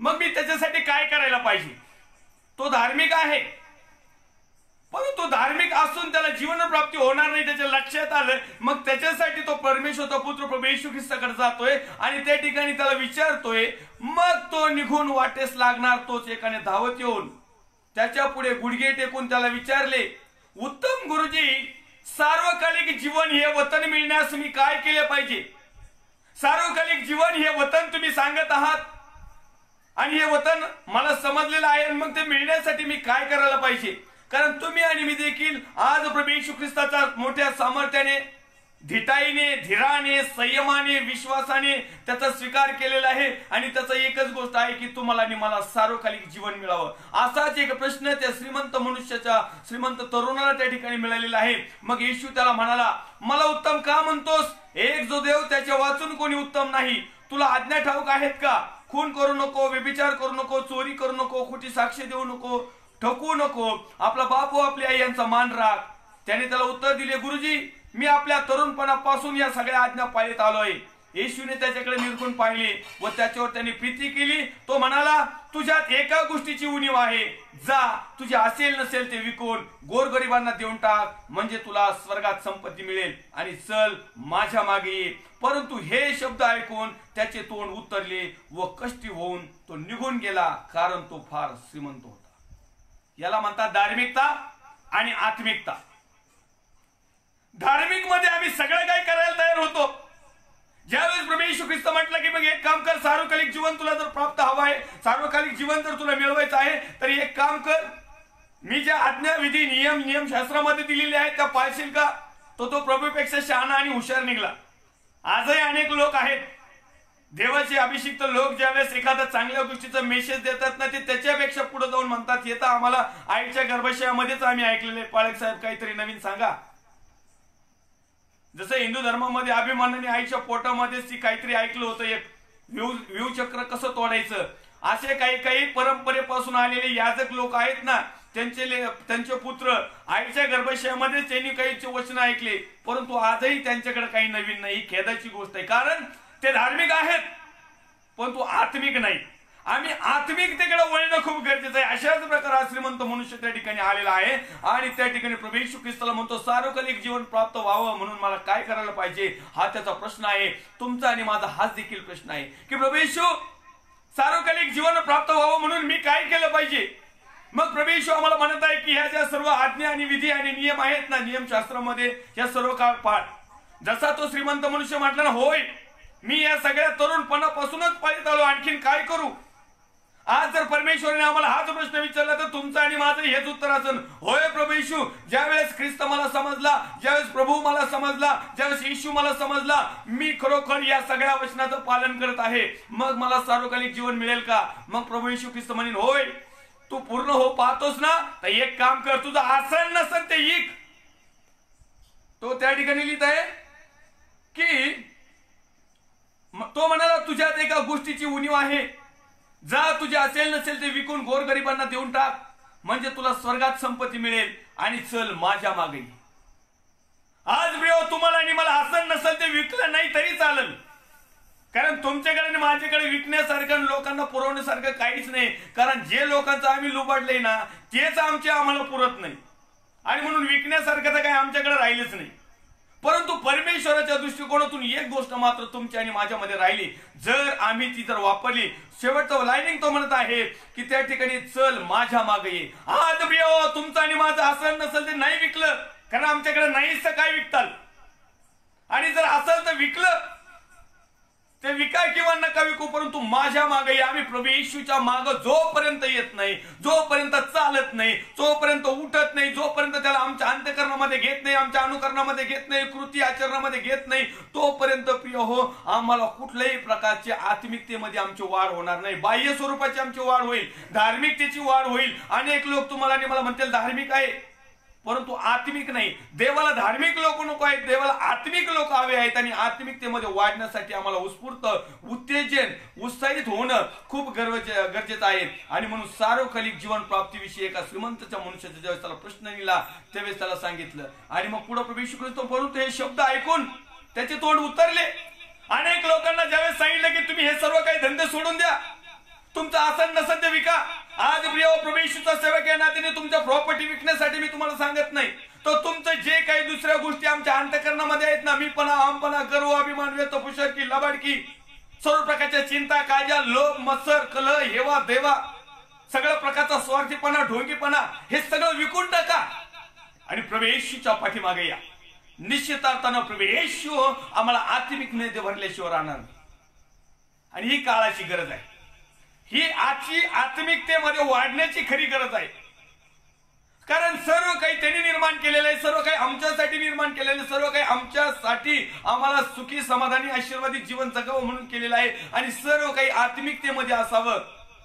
मग मी त्याच्यासाठी काय करायला पाहिजे. तो धार्मिक आहे परंतु धार्मिक असून त्याला जीवन प्राप्ती होणार नाही त्याच्या लक्षात आलं. मग त्याच्यासाठी तो परमेश्वरचा पुत्र प्रभू येशू ख्रिस्ताकडे जातोय आणि त्या ठिकाणी त्याला विचारतोय. मग तो निघून वाटेस लागणार. तोच एकाने धावत येऊन त्याच्या पुढे गुडघे टेकून त्याला विचारले, उत्तम गुरुजी, सार्वकालिक जीवन हे वतन मिळण्यास मी काय केले पाहिजे? सार्वकालिक जीवन हे वतन तुम्ही सांगत आहात आणि हे वतन मला समजलेलं आहे. मग ते मिळण्यासाठी मी काय करायला पाहिजे? कारण तुम्ही आणि मी देखील आज प्रभू येशू ख्रिस्ताचा मोठ्या सामर्थ्याने, धिटाईने, धीराने, संयमाने, विश्वासाने त्याचा स्वीकार केलेला आहे आणि त्याचा एकच गोष्ट आहे की तुम्हाला आणि मला सार्वकालिक जीवन मिळावं. असाच एक प्रश्न त्या श्रीमंत तरुणाला त्या ठिकाणी मिळालेला आहे. मग येशू त्याला म्हणाला, मला उत्तम का म्हणतोस? एक जो देव त्याच्या वाचून कोणी उत्तम नाही. तुला आज्ञा ठाऊक आहेत का? खून करू नको, व्यभिचार करू नको, चोरी करू नको, खोटी साक्ष देऊ नको, ठकू नको, आपला बाप व आपली आई यांचा मान राख. त्याने त्याला उत्तर दिले, गुरुजी, मी आपल्या तरुणपणापासून या सगळ्या आज्ञा पाळत आलोय. येशूने त्याच्याकडे निरखून पाहिले व त्याच्यावर त्यांनी प्रीती केली. तो म्हणाला, तुझ्यात एका गोष्टीची उणीव आहे. जा, तुझे असेल नसेल ते विकून गोरगरिबांना देऊन टाक, म्हणजे तुला स्वर्गात संपत्ती मिळेल आणि चल माझ्या मागे ये. परंतु हे शब्द ऐकून त्याचे तोंड उतरले व कष्टी होऊन तो निघून गेला, कारण तो फार श्रीमंत होता. याला म्हणतात धार्मिकता आणि आत्मिकता. धार्मिक मध्ये आम्ही सगळं काही करायला तयार होतो. ज्यावेळेस प्रभू येशू ख्रिस्त म्हटलं की मग एक काम कर, सार्वकालिक जीवन तुला जर प्राप्त हवं आहे, सार्वकालिक जीवन जर तुला मिळवायचं आहे तर एक काम कर, मी ज्या आज्ञा, विधी, नियम शास्त्रामध्ये दिलेले आहेत त्या पाळशील का? तो प्रभूपेक्षा शहाणा आणि हुशार निघाला. आजही अनेक लोक आहेत, देवाचे अभिषिक्त लोक ज्यावेळेस एखाद्या चांगल्या गोष्टीचा मेसेज देतात ना, ते त्याच्यापेक्षा पुढे जाऊन म्हणतात, येतं आम्हाला आईच्या गर्भाशयामध्येच आम्ही ऐकलेले, पाळक साहेब काहीतरी नवीन सांगा. जसं हिंदू धर्मामध्ये अभिमानाने आईच्या पोटामध्येच ती काहीतरी ऐकलं होतं, एक विवचक्र कसं तोडायचं. असे काही परंपरेपासून आलेले याजक लोक आहेत ना, त्यांचे पुत्र आईच्या गर्भाशयामध्ये त्यांनी काही वचन ऐकले, परंतु आजही त्यांच्याकडे काही नवीन नाही. खेदाची गोष्ट आहे, कारण ते धार्मिक आहेत परंतु आत्मिक नाही. आम्ही आत्मिकतेकडे वळणं खूप गरजेचं आहे. अशाच प्रकारे श्रीमंत मनुष्य त्या ठिकाणी आलेला आहे आणि त्या ठिकाणी प्रभू येशू ख्रिस्ताला म्हणतो, सार्वकालिक जीवन प्राप्त व्हावं म्हणून मला काय करायला पाहिजे? हा त्याचा प्रश्न आहे. तुमचा आणि माझा हाच देखील प्रश्न आहे की प्रभू येशू, सार्वकालिक जीवन प्राप्त व्हावं म्हणून मी काय केलं पाहिजे? मग प्रभू येशू आम्हाला म्हणत आहे की ह्या ज्या सर्व आज्ञा आणि विधी आणि नियम आहेत ना, नियमशास्त्रामध्ये या सर्व काळ पाठ. जसा तो श्रीमंत मनुष्य म्हटला ना, होय मी या सगळ्या तरुणपणापासूनच पाळत आलो, आणखीन काय करू? आज जर परमेश्वराने आम्हाला हाच प्रश्न विचारला तर तुमचं आणि माझं हेच उत्तर असेल, होय प्रभू येशू, ज्यावेळेस ख्रिस्त मला समजला, ज्यावेळेस प्रभू मला समजला, ज्यावेळेस येशू मला समजला, मी खरोखर या सगळ्या वचनाचं पालन करत आहे, मग मला सार्वकालिक जीवन मिळेल का? मग प्रभू येशू ख्रिस्त म्हणेन, होय तू पूर्ण हो पाहतोस ना, तर एक काम कर, तुझं आसन नसन ते ऐक. तो त्या ठिकाणी लिहित आहे की तो म्हणाला, तुझ्यात एका गोष्टीची उणीव आहे. जा, तुझे असेल नसेल ते विकून गोरगरिबांना देऊन टाक, म्हणजे तुला स्वर्गात संपत्ती मिळेल आणि चल माझ्या मागे. आज प्रिय तुम्हाला आणि मला असं नसेल ते विकलं नाही तरी चालेल, कारण तुमच्याकडे आणि माझ्याकडे विकण्यासारखं लोकांना पुरवण्यासारखं काहीच नाही, कारण जे लोकांचं आम्ही लुबाडलंय ना तेच आम्हाला पुरत नाही, आणि म्हणून विकण्यासारखं तर काही आमच्याकडे राहिलंच नाही. परंतु परमेश्वराच्या दृष्टिकोनातून एक गोष्ट मात्र तुमच्या आणि माझ्यामध्ये राहिली, जर आम्ही ती जर वापरली. शेवटचं लाईनिंग तो म्हणत आहे की त्या ठिकाणी चल माझ्या मागे ये. आज प्रिय तुमचं आणि माझं असं नसेल ते नाही विकलं, कारण आमच्याकडे नाहीच तर काय विकताल, आणि जर असेल तर विकलं ते विका किंवा नका विकू, परंतु माझ्या मागे आम्ही प्रभू येशूच्या मागे जोपर्यंत येत नाही, जोपर्यंत चालत नाही, जोपर्यंत उठत नाही, जोपर्यंत त्याला आमच्या अंतःकरणामध्ये घेत नाही, आमच्या अनुकरणामध्ये घेत नाही, कृती आचरणामध्ये घेत नाही, तोपर्यंत प्रिय हो आम्हाला कुठल्याही प्रकारची आत्मिकतेमध्ये आमची वाढ होणार नाही. बाह्य स्वरूपाची आमची वाढ होईल, धार्मिकतेची वाढ होईल. अनेक लोक तुम्हाला आणि मला म्हणतील धार्मिक आहे परंतु आत्मिक नाही. देवाला धार्मिक लोक नको आहेत, देवाला आत्मिक लोक हवे आहेत, आणि आत्मिकतेमध्ये वाढण्यासाठी आम्हाला उत्स्फूर्त उत्तेजन उत्साहित होणं खूप गरजेचं आहे. आणि म्हणून सार्वकालिक जीवन प्राप्तीविषयी एका श्रीमंताच्या मनुष्याचा ज्यावेळेस त्याला प्रश्न दिला त्यावेळेस त्याला सांगितलं, आणि मग पुढे प्रभू येशू ख्रिस्त परंतु हे शब्द ऐकून त्याचे तोंड उतरले. अनेक लोकांना ज्यावेळेस सांगितलं की तुम्ही हे सर्व काही धंदे सोडून द्या, तुमचं आसन नसन ते विका. आज प्रिय प्रभू येशूचा सेवक या नात्याने तुमच्या प्रॉपर्टी विकण्यासाठी मी तुम्हाला सांगत नाही, तर तुमचं जे काही दुसऱ्या गोष्टी आमच्या अंतःकरणामध्ये आहेत ना, मीपणा, आमपणा, गर्व, अभिमान, व्यर्थ, पुषरकी, लबाडकी, सर्व प्रकारच्या चिंता, काळजा, लोभ, मत्सर, कलह, हेवा देवा, सगळ्या प्रकारचा स्वार्थीपणा, ढोंगीपणा, हे सगळं विकून टाका आणि प्रभू येशूच्या पाठीमागे या. निश्चित अर्थानं प्रभू येशू आम्हाला आत्मिकतेने भरल्याशिवाय राहणार, आणि ही काळाची गरज आहे. ही आजची आत्मिकतेमध्ये वाढण्याची खरी गरज आहे, कारण सर्व काही त्यांनी निर्माण केलेलं आहे, सर्व काही आमच्यासाठी निर्माण केलेलं आहे, सर्व काही आमच्यासाठी आम्हाला सुखी समाधानी आशीर्वादित जीवन जगावं म्हणून केलेलं आहे, आणि सर्व काही आत्मिकतेमध्ये असावं,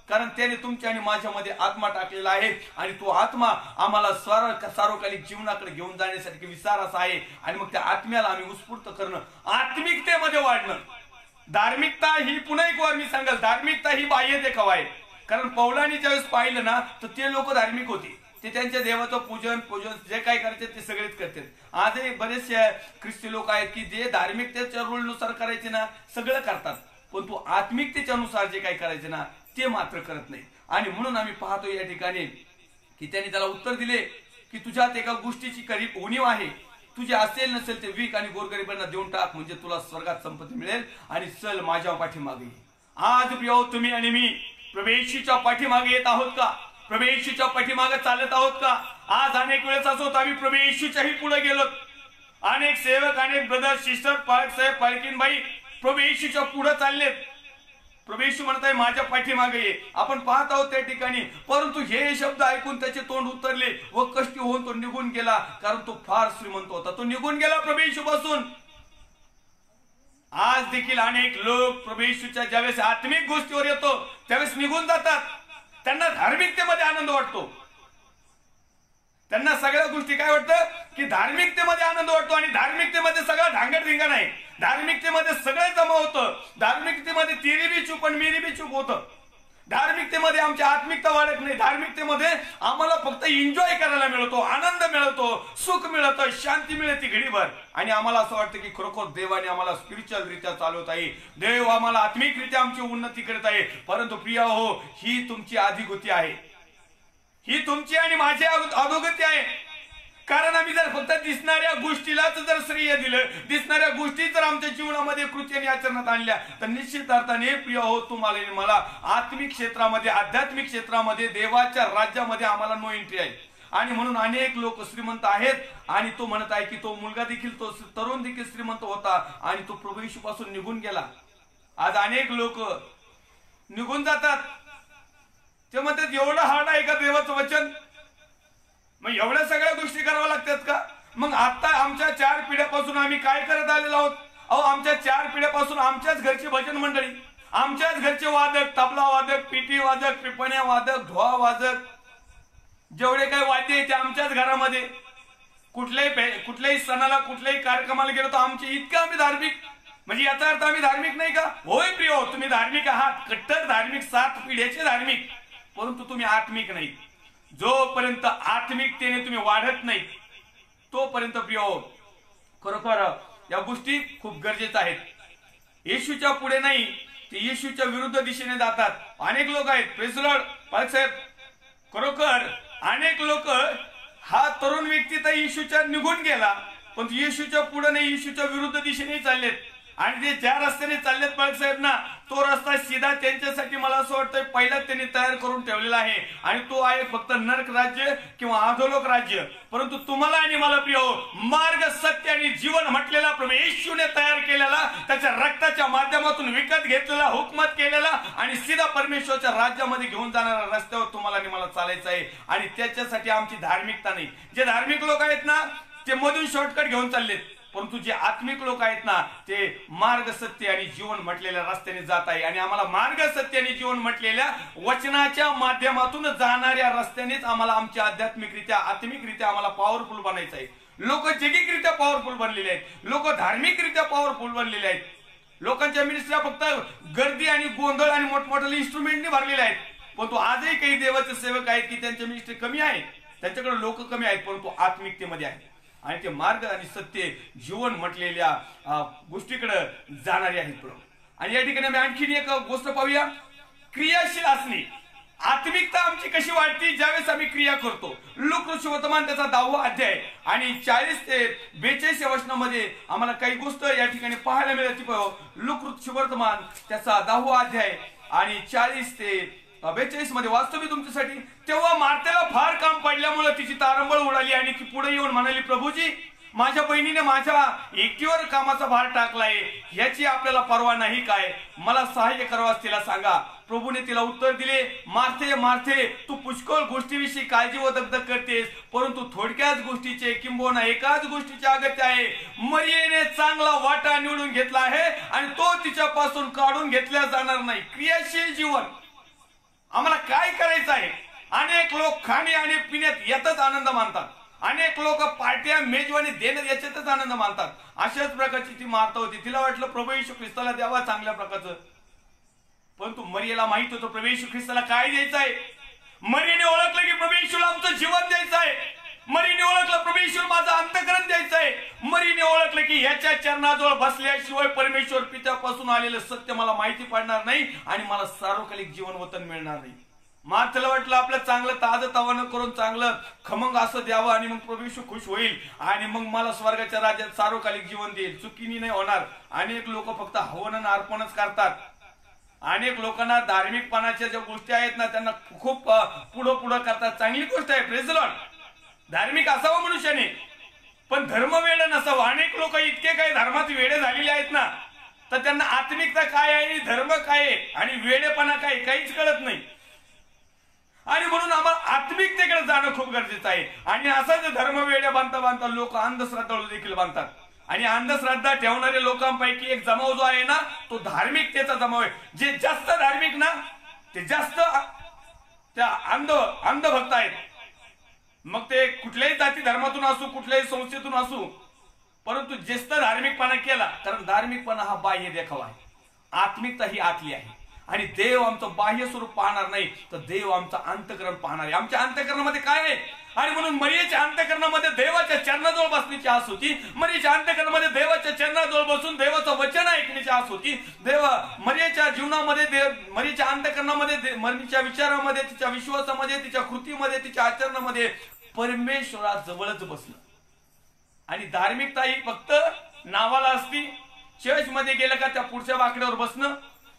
कारण त्याने तुमच्या आणि माझ्यामध्ये आत्मा टाकलेला आहे, आणि तो आत्मा आम्हाला सार्वकालिक जीवनाकडे घेऊन जाण्यासाठी विचार असा आहे. आणि मग त्या आत्म्याला आम्ही उत्स्फूर्त करणं, आत्मिकतेमध्ये वाढणं. धार्मिकता ही पुन्हा एक वार मी सांगाल, धार्मिकता ही बाह्य देखावा आहे, कारण पौलांनी ज्यावेळेस पाहिलं ना तर ते लोक धार्मिक होते, ते त्यांच्या देवाचं पूजन जे काही करायचे ते सगळेच करतात. आजही बरेचसे ख्रिस्ती लोक आहेत की जे धार्मिकतेच्या रूलनुसार करायचे ना सगळं करतात, पण तो आत्मिकतेच्या नुसार जे काही करायचे ना ते मात्र करत नाही. आणि म्हणून आम्ही पाहतो या ठिकाणी की त्यांनी त्याला उत्तर दिले की तुझ्यात एका गोष्टीची खरी उणीव आहे, तुझे असेल नसेल ते विक आणि गोरगरिबांना देऊन टाक, म्हणजे तुला स्वर्गात संपत्ती मिळेल, आणि चल माझ्या पाठीमागे. आज प्रिय तुम्ही आणि मी प्रभू येशूच्या पाठीमागे येत आहोत का? प्रभू येशूच्या पाठीमागे चालत आहोत का? आज अनेक वेळेस असं होतं आम्ही प्रभू येशूच्याही पुढे गेलो, अनेक सेवक, अनेक ब्रदर, सिस्टर, पालक साहेब, पालकीनबाई प्रभू येशूच्या पुढे चाललेत. प्रभू येशू म्हणत आहे माझ्या पाठीमागे ये. आपण पाहत आहोत त्या ठिकाणी, परंतु हे शब्द ऐकून त्याचे तोंड उतरले व कष्टी होऊन तो निघून गेला, कारण तो फार श्रीमंत होता. तो निघून गेला प्रभू येशू पासून. आज देखील अनेक लोक प्रभू येशूच्या ज्यावेळेस आत्मिक गोष्टीवर येतो त्यावेळेस निघून जातात. त्यांना धार्मिकतेमध्ये आनंद वाटतो, त्यांना सगळ्या गोष्टी काय वाटतं की धार्मिकतेमध्ये आनंद वाटतो, आणि धार्मिकतेमध्ये सगळं धांगडधिंगा नाही, धार्मिकतेमध्ये सगळं जमा होतं, धार्मिकतेमध्ये तिरी बी चूक आणि मिरी बी चूक होतं. धार्मिकतेमध्ये आमची आत्मिकता वाढत नाही, धार्मिकतेमध्ये आम्हाला फक्त एन्जॉय करायला मिळतो, आनंद मिळतो, सुख मिळतं, शांती मिळते घडीभर, आणि आम्हाला असं वाटतं की खरोखर देवाने आम्हाला स्पिरिच्युअल रित्या चालवत आहे, देव आम्हाला आत्मिकरित्या आमची उन्नती करत आहे. परंतु प्रिय हो, ही तुमची अधिगती आहे, ही तुमची आणि माझी अधोगती आहे. कारण आम्ही जर फक्त दिसणाऱ्या गोष्टीलाच जर श्रेय दिलं, दिसणाऱ्या गोष्टी जर आमच्या जीवनामध्ये कृती आणि आचरणात आणल्या, तर निश्चित अर्थाने प्रिय हो तुम्हाला आणि मला आत्मिक क्षेत्रामध्ये, आध्यात्मिक क्षेत्रामध्ये, देवाच्या राज्यामध्ये आम्हाला नो एंट्री आहे. आणि म्हणून अनेक लोक श्रीमंत आहेत, आणि तो म्हणत आहे की तो मुलगा देखील, तो तरुण देखील श्रीमंत होता, आणि तो प्रभू येशू पासून निघून गेला. आज अनेक लोक निघून जातात, ते म्हणतात एवढं हार्ड आहे का देवाचं वचन, मग एवढ्या सगळ्या गोष्टी कराव्या लागतात का? मग आता आमच्या 4 पिढ्यापासून आम्ही काय करत आलेलो आहोत? अहो, आमच्या 4 पिढ्यापासून आमच्याच घरची भजन मंडळी, आमच्याच घरचे वादक, तबला वादक, पिटी वादक, पिपण्या वादक, ढोल वादक, जेवढे काही वाद्य आहे ते आमच्याच घरामध्ये. कुठल्याही सणाला, कुठल्याही कार्यक्रमाला गेलो तर आमचे इतकं आम्ही धार्मिक, म्हणजे याचा अर्थ आम्ही धार्मिक नाही का? होय प्रिय, तुम्ही धार्मिक आहात, कट्टर धार्मिक, 7 पिढ्याचे धार्मिक, परंतु तुम्ही आत्मिक नाही. जोपर्यंत आत्मिकतेने तुम्ही वाढत नाही तोपर्यंत प्रिय खरोखर या गोष्टी खूप गरजेच्या आहेत. येशूच्या पुढे नाही, ते येशूच्या विरुद्ध दिशेने जातात. अनेक लोक आहेत. Praise Lord. पालक साहेब, खरोखर अनेक लोक, हा तरुण व्यक्ती तर येशूच्या निघून गेला, पण येशूच्या पुढे नाही, येशूच्या विरुद्ध दिशेने चाललेत. आणि ते ज्या रस्त्याने चाललेत पालक साहेब ना, तो रस्ता सीधा त्यांच्यासाठी मला असं वाटतं पहिलाच त्यांनी तयार करून ठेवलेला आहे. आणि तो आहे फक्त नरक राज्य किंवा अधोलोक राज्य. परंतु तुम्हाला आणि मला प्रिय हो, मार्ग, सत्य आणि जीवन म्हटलेला प्रभू येशूने तयार केलेला, त्याच्या रक्ताच्या माध्यमातून विकत घेतलेला, हुकमत केलेला आणि सीधा परमेश्वरच्या राज्यामध्ये घेऊन जाणाऱ्या रस्त्यावर तुम्हाला आणि मला चालायचं आहे. आणि त्याच्यासाठी आमची धार्मिकता नाही. जे धार्मिक लोक आहेत ना, ते मधून शॉर्टकट घेऊन चाललेत. परंतु जे आत्मिक लोक आहेत ना, ते मार्ग, सत्य आणि जीवन म्हटलेल्या रस्त्याने जात आहे. आणि आम्हाला मार्ग, सत्य आणि जीवन म्हटलेल्या वचनाच्या माध्यमातून जाणाऱ्या रस्त्यानेच आम्हाला आमच्या आध्यात्मिकरित्या, आत्मिकरित्या आम्हाला पॉवरफुल बनायचं आहे. लोक जैगिकरित्या पॉवरफुल बनलेले आहेत, लोक धार्मिकरित्या पॉवरफुल बनलेले आहेत. लोकांच्या मिनिस्ट्र्या फक्त गर्दी आणि गोंधळ आणि मोठमोठे इन्स्ट्रुमेंटने भरलेले आहेत. परंतु आजही काही देवाचे सेवक आहेत की त्यांच्या मिनिस्ट्री कमी आहेत, त्यांच्याकडे लोक कमी आहेत, परंतु आत्मिकतेमध्ये आहेत. आणि ते मार्ग आणि सत्य जीवन म्हटलेल्या गोष्टीकडे जाणारे आहेत. आणि या ठिकाणी आम्ही आणखीन एक गोष्ट पाहूया, क्रियाशील असणे. आत्मिकता आमची कशी वाढते ज्यावेळेस आम्ही क्रिया करतो. लूक वर्तमान त्याचा 10वा अध्याय आणि 40 ते 42 या वचनामध्ये आम्हाला काही गोष्ट या ठिकाणी पाहायला मिळते. लूक वर्तमान त्याचा 10वा अध्याय आणि 40 ते 42 मध्ये वाचतो मी तुमच्यासाठी. तेव्हा मार्तेला फार काम पडल्यामुळे तिची तारंबळ उडाली आणि ती पुढे येऊन म्हणाली, प्रभूजी, माझ्या बहिणीने माझ्या एकटीवर कामाचा भार टाकलाय, याची आपल्याला परवा नाही काय? मला सहाय्य करावास तिला सांगा. प्रभूने तिला उत्तर दिले, मार्थे मार्थे, तू पुष्कळ गोष्टीविषयी काळजी व दगदग करतेस, परंतु थोडक्याच गोष्टीचे किंबहुना एकाच गोष्टीचे अगत्य आहे. मरियेने चांगला वाटा निवडून घेतला आहे आणि तो तिच्यापासून काढून घेतला जाणार नाही. क्रियाशील जीवन आम्हाला काय करायचं आहे? अनेक लोक खाणे आणि पिण्यात यातच आनंद मानतात. अनेक लोक पार्ट्या, मेजवानी देण्यात याच्यातच आनंद मानतात. अशाच प्रकारची ती मार्था होती. तिला वाटलं प्रभू येशू ख्रिस्ताला द्यावा चांगल्या प्रकारचं, परंतु मरियेला माहित होतं प्रभू येशू ख्रिस्ताला काय द्यायचं आहे. मरियेने ओळखलं की प्रभू येशूला आमचं जीवन द्यायचं आहे. मरियेने ओळखलं प्रभू येशूला माझं अंतःकरण द्यायचं आहे. मरियेने ओळखलं की याच्या चरणाजवळ बसल्याशिवाय परमेश्वर पित्यापासून आलेलं सत्य मला माहिती पडणार नाही आणि मला सार्वकालिक जीवन वतन मिळणार नाही. मार्थेला वाटलं आपलं चांगलं ताजं तवानं करून चांगलं खमंग असं द्यावं आणि मग प्रभू येशू खुश होईल आणि मग मला स्वर्गाच्या राज्यात सार्वकालिक जीवन देईल. चुकीने नाही होणार. अनेक लोक फक्त हवन आणि अर्पणच करतात. अनेक लोकांना धार्मिकपणाच्या ज्या गोष्टी आहेत ना, त्यांना खूप पुढं करतात. चांगली गोष्ट आहे, प्रेज द लॉर्ड. धार्मिक असावं मनुष्याने, पण धर्म वेड नसावं. अनेक लोक इतके काही धर्मात वेडे झालेले आहेत ना, तर त्यांना आत्मिकता काय आहे, धर्म काय आहे आणि वेडेपणा काय काहीच कळत नाही. आणि म्हणून आम्हाला आत्मिकतेकडे जाणं खूप गरजेचं आहे. आणि असाच धर्म वेड्या बांधता बांधता लोक अंधश्रद्धा देखील बांधतात. आणि अंधश्रद्धा ठेवणाऱ्या लोकांपैकी एक जमाव जो आहे ना, तो धार्मिकतेचा जमाव आहे. जे जास्त धार्मिक ना, ते जास्त त्या अंधभक्त आहेत. मग ते कुठल्याही जाती धर्मातून असू, कुठल्याही संस्थेतून असू, परंतु जास्त धार्मिकपणा केला, कारण धार्मिकपणा हा बाह्य देखावा आहे, आत्मिकता ही आतली आहे. आणि देव आमचं बाह्य स्वरूप पाहणार नाही, तर देव आमचं अंतःकरण पाहणार आहे. आमच्या अंतःकरणामध्ये काय आहे? आणि म्हणून मरियेच्या अंतःकरणामध्ये देवाच्या चरणाजवळ बसण्याची आस होती. मरियेच्या अंतःकरणामध्ये देवाच्या चरणाजवळ बसून देवाचं वचन ऐकण्याची आस होती. मरियेच्या जीवनामध्ये, मरियेच्या अंतःकरणामध्ये, मरियेच्या विचारामध्ये, तिच्या विश्वासामध्ये, तिच्या कृतीमध्ये, तिच्या आचरणामध्ये परमेश्वराजवळच बसलं. आणि धार्मिकता ही फक्त नावाला असती. चर्च मध्ये गेलं का त्या पुढच्या बाकड्यावर बसणं,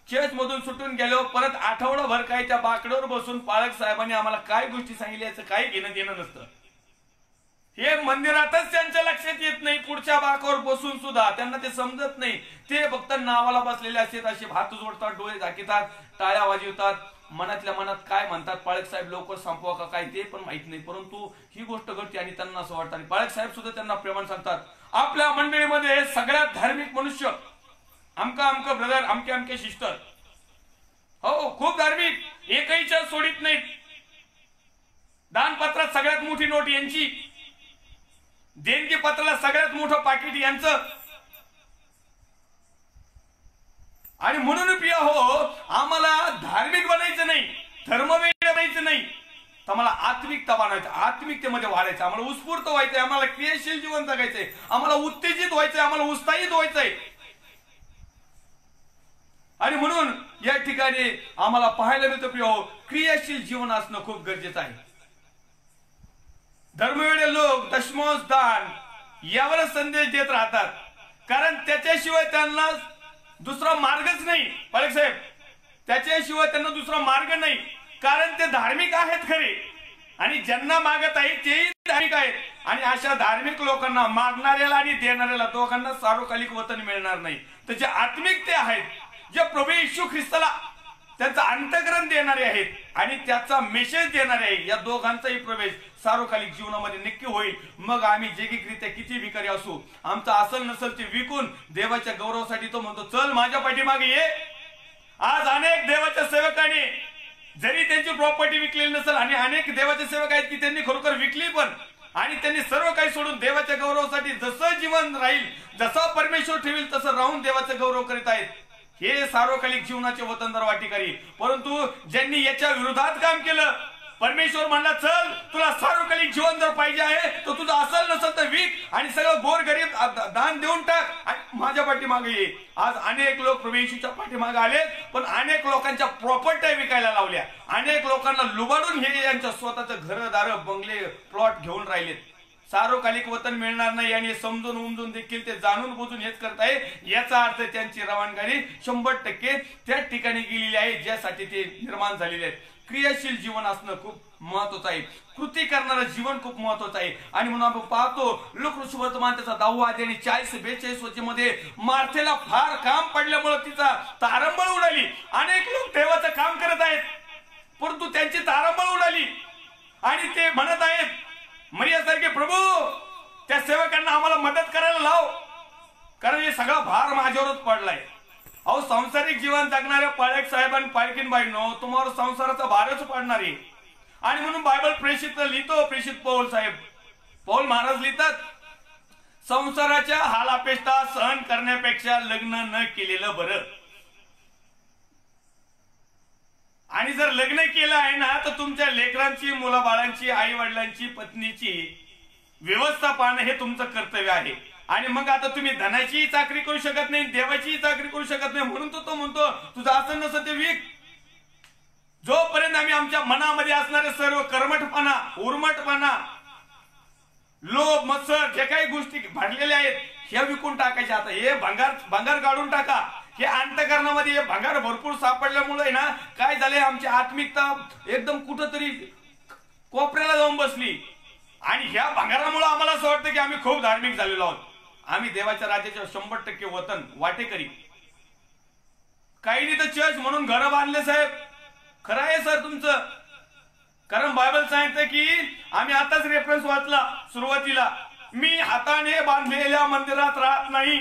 चर्च मधून सुटून गेलो परत आठवडाभर काय त्या बाकड्यावर बसून पालक साहेबांनी आम्हाला काय गोष्टी सांगितल्या याचं काही घेणं देणं नसतं. हे मंदिरातच त्यांच्या लक्षात येत नाही. पुढच्या बाकावर बसून सुद्धा त्यांना ते समजत नाही. ते फक्त नावाला बसलेले असतात, असे हात जोडतात, डोळे झाकीतात, टाळ्या वाजवतात, मनातल्या मनात काय म्हणतात, पाळक साहेब लवकर संपवा का काय ते पण माहित नाही. परंतु ही गोष्ट घडते आणि त्यांना असं वाटतं. आणि पाळक साहेब सुद्धा त्यांना प्रेमाने सांगतात, आपल्या मंडळीमध्ये हे सगळ्यात धार्मिक मनुष्य अमका ब्रदर, अमके सिस्टर, हो खूप धार्मिक, एकहीच्या सोडीत नाहीत. दानपत्रात सगळ्यात मोठी नोट यांची, देणगी पत्राला सगळ्यात मोठं पाकिट यांचं. आणि म्हणून प्रिय हो, आम्हाला धार्मिक बनायचं नाही, धर्मवेड बनायचं नाही, तर मला आत्मिकता बनवायचं, आत्मिकतेमध्ये वाढायचं, आम्हाला उत्स्फूर्त व्हायचंय, आम्हाला क्रियाशील जीवन जगायचंय, आम्हाला उत्तेजित व्हायचंय, आम्हाला उत्साहित व्हायचंय. आणि म्हणून या ठिकाणी आम्हाला पाहायला मिळतं प्रिय, क्रियाशील जीवन असणं खूप गरजेचं आहे. धर्मवेडे लोक दशमांश दान यावरच संदेश देत राहतात, कारण त्याच्याशिवाय त्यांना दुसरा मार्गच नाही. पालक साहेब, त्याच्याशिवाय त्यांना दुसरा मार्ग नाही, कारण ते धार्मिक आहेत खरे, आणि ज्यांना मागत आहे तेही धार्मिक आहेत. आणि अशा धार्मिक लोकांना मागणाऱ्याला आणि देणाऱ्याला दोघांना सार्वकालिक वतन मिळणार नाही. तर जे आत्मिक ते आहेत, जे प्रभू येशू ख्रिस्ताला त्यांचं अंतःकरण देणारे आहेत आणि त्याचा मेसेज देणारे आहे, या दोघांचाही प्रवेश सार्वकालिक जीवनामध्ये नक्की होईल. मग आम्ही जैगिकरित्या किती भिकारी असू, आमचं असल नसल ते विकून देवाच्या गौरवासाठी तो म्हणतो, चल माझ्या पाठीमागे ये. आज अनेक देवाच्या सेवकांनी जरी त्यांची प्रॉपर्टी विकलेली नसेल, आणि अनेक देवाचे सेवक आहेत की त्यांनी खरोखर विकली पण, आणि त्यांनी सर्व काही सोडून देवाच्या गौरवासाठी जसं जीवन राहील, जसा परमेश्वर ठेवील तसं राहून देवाचा गौरव करीत आहेत. हे सार्वकालिक जीवनाचे वतनदार वाटिकारी. परंतु ज्यांनी याच्या विरोधात काम केलं, परमेश्वर म्हणला, चल तुला सार्वकालिक जीवन जर पाहिजे आहे तर तुझं असल नसेल तर विक आणि सगळं गोर गरीब दान देऊन टाक आणि माझ्या पाठीमागे ये. आज अनेक लोक प्रभू येशूच्या पाठीमागे आले, पण अनेक लोकांच्या प्रॉपर्टी विकायला लावल्या, अनेक लोकांना लुबाडून हे यांच्या स्वतःचं घरदार बंगले प्लॉट घेऊन राहिलेत. सार्वकालिक वतन मिळणार नाही आणि समजून उमजून देखील ते जाणून बुजून हेच करताय. याचा अर्थ त्यांची रवानगारी 100% त्या ठिकाणी गेलेली आहे ज्यासाठी ते निर्माण झालेले आहेत. क्रियाशील जीवन असणं खूप महत्वाचं आहे, कृती करणारं जीवन खूप महत्वाचं आहे. आणि म्हणून आपण पाहतो लोकऋषी वर्तमान त्याचा 10वा अध्याय 40-42 वचनामध्ये मार्थेला फार काम पडल्यामुळे तिचा तारंबळ उडाली. अनेक लोक देवाचं काम करत आहेत, परंतु त्यांची तारंबळ उडाली आणि ते म्हणत आहेत, मरियासारखे प्रभू त्या सेवकांना आम्हाला मदत करायला लाव, कारण हे सगळा भार माझ्यावरच पडलाय. अहो, सांसारिक जीवन जगणाऱ्या पाळक साहेब आणि पालकीनबाईंनो, तुम्हाला संसाराचा भारच पडणार आहे. आणि म्हणून बायबल प्रेषित लिहितो, प्रेषित पौल साहेब, पौल महाराज लिहितात, संसाराच्या हालापेष्टा सहन करण्यापेक्षा लग्न न केलेलं बरं. आणि जर लग्न केलं आहे ना, तर तुमच्या लेकरांची, मुलाबाळांची, आई वडिलांची, पत्नीची व्यवस्था पाहणं हे तुमचं कर्तव्य आहे. आणि मग आता तुम्ही धनाचीही चाकरी करू शकत नाही, देवाचीही चाकरी करू शकत नाही, म्हणून तो म्हणतो तुझं असं नसं ते विक. जोपर्यंत आम्ही आमच्या मनामध्ये असणारे सर्व कर्मठपणा, उर्मटपणा, लोभ, मत्सर जे काही गोष्टी भरलेल्या आहेत ह्या विकून टाकायच्या. आता हे भंगार काढून टाका. हे अंतःकरणामध्ये हे भंगार भरपूर सापडल्यामुळे ना काय झालंय, आमची आत्मिकता एकदम कुठंतरी कोपऱ्याला जाऊन बसली. आणि ह्या भंगारामुळे आम्हाला असं वाटतं की आम्ही खूप धार्मिक झालेलो आहोत. आम्ही देवाच्या राज्याच्या 100% वतन वाटेकरी. काही तर चर्च म्हणून घर बांधले साहेब, खरं आहे सर तुमचं, कारण बायबल सांगतं की आम्ही आताच रेफरन्स वाचला सुरुवातीला, मी हाताने बांधलेल्या मंदिरात राहत नाही.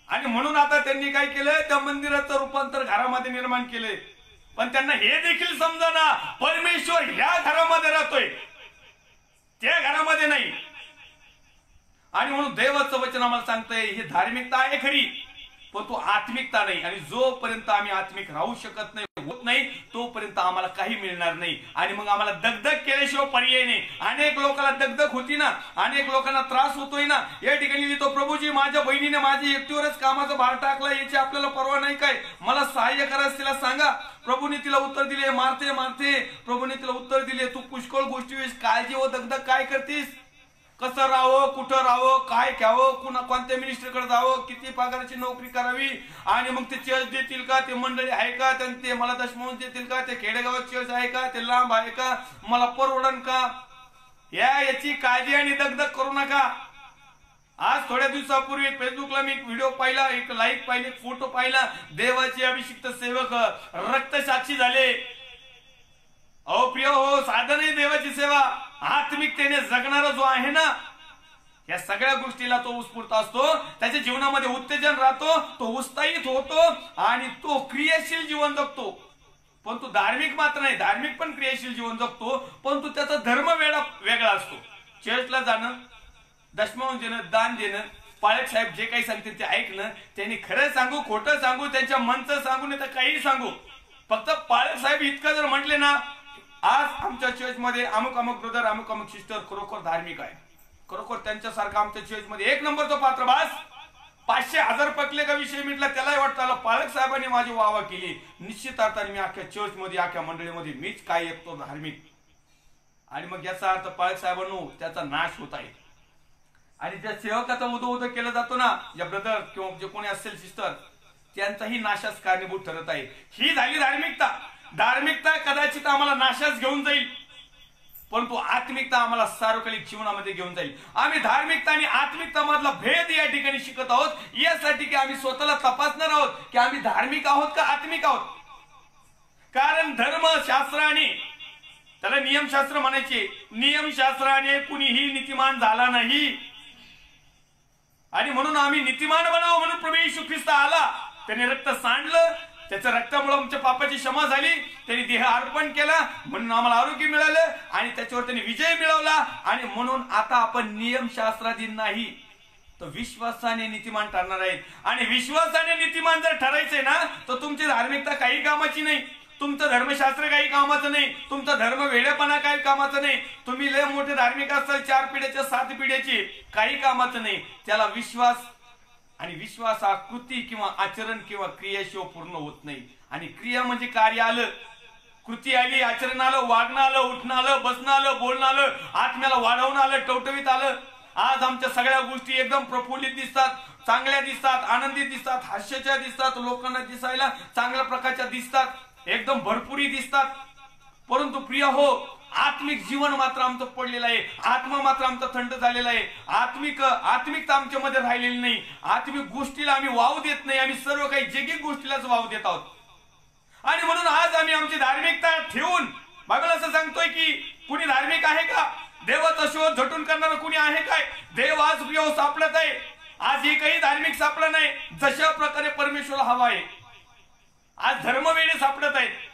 आणि म्हणून आता त्यांनी काय केलंय, त्या मंदिराचं रूपांतर घरामध्ये निर्माण केलंय. पण त्यांना हे देखील समजना, परमेश्वर ह्या घरामध्ये राहतोय, त्या घरामध्ये नाही. आणि म्हणून देवाचं वचन आम्हाला सांगतंय ही धार्मिकता आहे खरी, पण तो आत्मिकता नाही. आणि जोपर्यंत आम्ही आत्मिक राहू शकत नाही, होत नाही, तोपर्यंत आम्हाला काही मिळणार नाही. आणि मग आम्हाला दगदग केल्याशिवाय पर्याय नाही. अनेक लोकांना दगदग होती ना, अनेक लोकांना त्रास होतोय ना. या ठिकाणी लिहितो, प्रभूजी माझ्या बहिणीने माझी एकटीवरच कामाचा भार टाकला, याची आपल्याला परवा नाही काय, मला सहाय्य करायचं तिला सांगा. प्रभूने तिला उत्तर दिले, मारते मारते. प्रभूने तिला उत्तर दिले, तू पुष्कळ गोष्टी काळजी व दगदग काय करतीस, कसं राहावं, कुठं राहावं, काय घ्यावं, कोणत्या मिनिस्टरकडे जावं, किती पगाराची नोकरी करावी, आणि मग ते चर्च देतील का, ते मंडळी आहे का, ते मला दशमांश देतील का, ते खेडेगावात चर्च आहे का, ते लांब आहे का, मला परवडन का, याची काळजी आणि दगदग करू नका. आज थोड्या दिवसापूर्वी फेसबुकला मी एक व्हिडिओ पाहिला, एक लाईक पाहिली, एक फोटो पाहिला, देवाचे अभिषिक्त सेवक रक्तसाक्षी झाले. अहो प्रिय हो, साधन आहे देवाची सेवा. आत्मिकतेने जगणारा जो आहे ना, या सगळ्या गोष्टीला तो उत्स्फूर्त असतो, त्याच्या जीवनामध्ये उत्तेजन राहतो, तो उत्साहित होतो आणि तो क्रियाशील जीवन जगतो. पण तो धार्मिक मात्र नाही, धार्मिक पण क्रियाशील जीवन जगतो, पण तो त्याचा धर्म वेगळा असतो. चर्चला जाणं, दशमांश देणं, दान देणं, पाळक साहेब जे काही सांगते ते ऐकणं, त्यांनी खरं सांगू खोटं सांगू, त्यांच्या मनचं सांगू नाही तर काही सांगू, फक्त पाळक साहेब इतकं जर म्हटले ना, आज आमच्या चर्चमध्ये अमुक अमुक ब्रदर अमुक अमुक सिस्टर खरोखर धार्मिक आहे, खरोखर त्यांच्यासारखा आमच्या चर्चमध्ये एक नंबरचा पात्र बास 500,000 पकले का विषय म्हटला त्यालाही वाटतं पालक साहेबांनी माझी वाहवा केली. निश्चित अर्थाने मी अख्ख्या चर्चमध्ये अख्ख्या मंडळीमध्ये मीच काय येतो धार्मिक. आणि मग याचा अर्थ पालक साहेबांनो त्याचा नाश होत आहे. आणि ज्या सेवकाचा उदो केला जातो ना, ज्या ब्रदर किंवा जे कोणी असेल सिस्टर, त्यांचाही नाशास कारणीभूत ठरत आहे. ही झाली धार्मिकता. धार्मिकता कदाचित आम्हाला नाशास घेऊन जाईल, परंतु आत्मिकता आम्हाला सार्वकालिक जीवनामध्ये घेऊन जाईल. आम्ही धार्मिकता आणि आत्मिकता मधला भेद या ठिकाणी शिकत आहोत, यासाठी की आम्ही स्वतःला तपासणार आहोत की आम्ही धार्मिक आहोत का आत्मिक आहोत. कारण धर्मशास्त्राने, त्याला नियमशास्त्र म्हणायचे, नियमशास्त्राने कुणीही नीतिमान झाला नाही. आणि म्हणून आम्ही नीतिमान बनावं म्हणून प्रभू येशू ख्रिस्त आला. त्याने रक्त सांडलं, त्याच्या रक्तामुळे आमच्या पापाची क्षमा झाली, त्यांनी देह अर्पण केला म्हणून आम्हाला आरोग्य मिळालं आणि त्याच्यावर त्यांनी विजय मिळवला. आणि म्हणून आता आपण नियमशास्त्राधीन नाही तर विश्वासाने नीतिमान ठरणार आहेत. आणि विश्वासाने नीतिमान जर ठरायचंय ना तर तुमची धार्मिकता काही कामाची नाही, तुमचं धर्मशास्त्र काही कामाचं नाही, तुमचा धर्म वेडेपणा काही कामाचं नाही. तुम्ही लय मोठे धार्मिक असाल 4 पिढ्याच्या 7 पिढ्याची, काही कामाचं नाही. त्याला विश्वास, आणि विश्वास हा कृती किंवा आचरण किंवा क्रियाशिवाय पूर्ण होत नाही. आणि क्रिया म्हणजे कार्य आलं, कृती आली, आचरण आलं, वागणं आलं, उठणं आलं, बसणं आलं, बोलणं आलं, आत्म्याला वाढवणं आलं, टवटवीत आलं. आज आमच्या सगळ्या गोष्टी एकदम प्रफुल्लित दिसतात, चांगल्या दिसतात, आनंदित दिसतात, हास्याच्या दिसतात, लोकांना दिसायला चांगल्या प्रकारच्या दिसतात, एकदम भरपुरी दिसतात. परंतु प्रिय हो, आत्मिक जीवन मात्र आमचं पडलेलं आहे, आत्मा मात्र आमचा थंड झालेला आहे. आत्मिकता आमच्या मध्ये राहिलेली नाही. आत्मिक गोष्टीला आम्ही वाव देत नाही, आम्ही सर्व काही जैगिक गोष्टीलाच वाव देत आहोत. आणि म्हणून आज आम्ही आमची धार्मिकता ठेवून, बायबल असं सांगतोय की कुणी धार्मिक आहे का, देवाचा शोध झटून करणारा कुणी आहे काय. देव आज प्रिय सापडत आहे. आज एकही धार्मिक सापडला नाही जशा प्रकारे परमेश्वर हवा आहे. आज धर्मवेडे सापडत आहेत.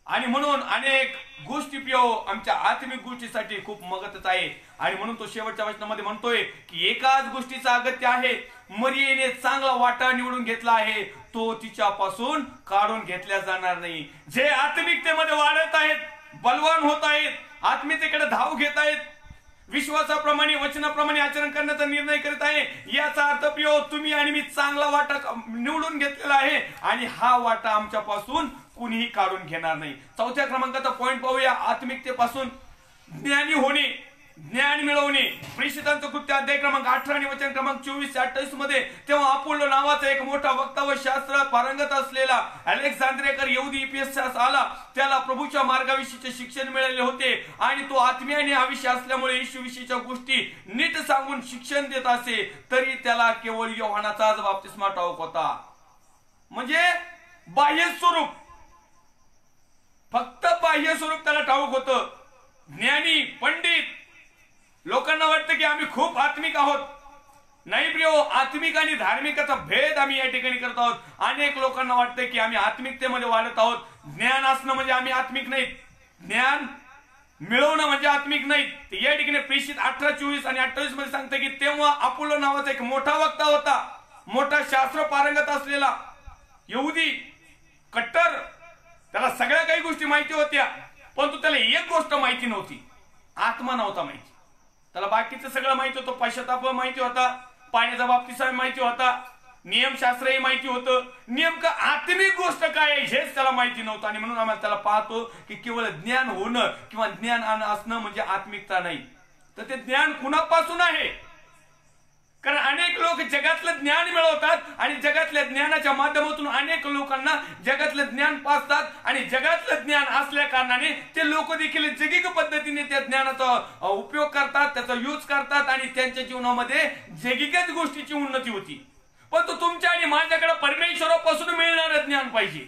आणि म्हणून अनेक गोष्टी प्रिय आमच्या आत्मिक गोष्टीसाठी खूप मगतच आहे. आणि म्हणून तो शेवटच्या वचनामध्ये म्हणतोय की एकाच गोष्टीचं अगत्य आहे, मरियेने चांगला वाटा निवडून घेतला आहे, तो तिच्यापासून काढून घेतला जाणार नाही. जे आत्मिकतेमध्ये वाढत आहेत, बलवान होत आहेत, आत्मिकतेकडे धाव घेत आहेत, विश्वासाप्रमाणे वचनाप्रमाणे आचरण करण्याचा निर्णय करीत आहे, याचा अर्थ प्रिय तुम्ही आणि मी चांगला वाटा निवडून घेतलेला आहे आणि हा वाटा आमच्यापासून कुणीही काढून घेणार नाही. 4थ्या क्रमांकाचा पॉइंट पाहूया. आत्मिकतेपासून ज्ञानी होणे, ज्ञान मिळवणे. प्रेषितांचं कृत्य अध्याय क्रमांक 18 आणि वचन क्रमांक 24-28 मध्ये तेव्हा अपोल्लो नावाचा एक मोठा वक्ता व शास्त्रात पारंगत असलेला अलेक्झांद्रियाकर यहुदी इफेसस आला. त्याला प्रभूच्या मार्गाविषयीचे शिक्षण मिळाले होते आणि तो आत्म्याने आविष्य असल्यामुळे येशूविषयीच्या गोष्टी नीट सांगून शिक्षण देत असे, तरी त्याला केवळ योहानाचाच बाप्तिस्मा ठाऊक होता. म्हणजे बाह्य स्वरूप, फक्त बाह्य स्वरूप त्याला ठाऊक होतं. ज्ञानी पंडित लोकांना वाटतं की आम्ही खूप आत्मिक आहोत. नाही प्रियो, आत्मिक आणि धार्मिकाचा भेद आम्ही या ठिकाणी करत आहोत. अनेक लोकांना वाटतं की आम्ही आत्मिकतेमध्ये वाढत आहोत. ज्ञान असणं म्हणजे आम्ही आत्मिक नाहीत, ज्ञान मिळवणं म्हणजे आत्मिक नाहीत. या ठिकाणी प्रेषित 18, 24 आणि 28 मध्ये सांगतं की तेव्हा अपोल्लो नावाचा एक मोठा वक्ता होता, मोठा शास्त्र पारंगत असलेला यहुदी, कट्टर. त्याला सगळ्या काही गोष्टी माहिती होत्या, परंतु त्याला एक गोष्ट माहिती नव्हती, आत्मा नव्हता माहिती. त्याला बाकीचं सगळं माहिती होतं, पश्चाताप माहिती होता, पाण्याचा बाप्तिस्मा माहिती होता, नियमशास्त्रही माहिती होतं, नेमकं आत्मिक गोष्ट काय आहे हेच त्याला माहिती नव्हतं. आणि म्हणून आम्हाला त्याला पाहतो की केवळ ज्ञान होणं किंवा ज्ञान असणं म्हणजे आत्मिकता नाही. तर ते ज्ञान कुणापासून आहे? कारण अनेक लोक जगातलं ज्ञान मिळवतात आणि जगातल्या ज्ञानाच्या माध्यमातून अनेक लोकांना जगातलं ज्ञान पाचतात आणि जगातलं ज्ञान असल्या कारणाने ते लोक देखील जैगिक पद्धतीने त्या ज्ञानाचा उपयोग करतात, त्याचा यूज करतात आणि त्यांच्या जीवनामध्ये जैगिकच गोष्टीची उन्नती होती. परंतु तुमच्या आणि माझ्याकडे परमेश्वरापासून मिळणारं ज्ञान पाहिजे,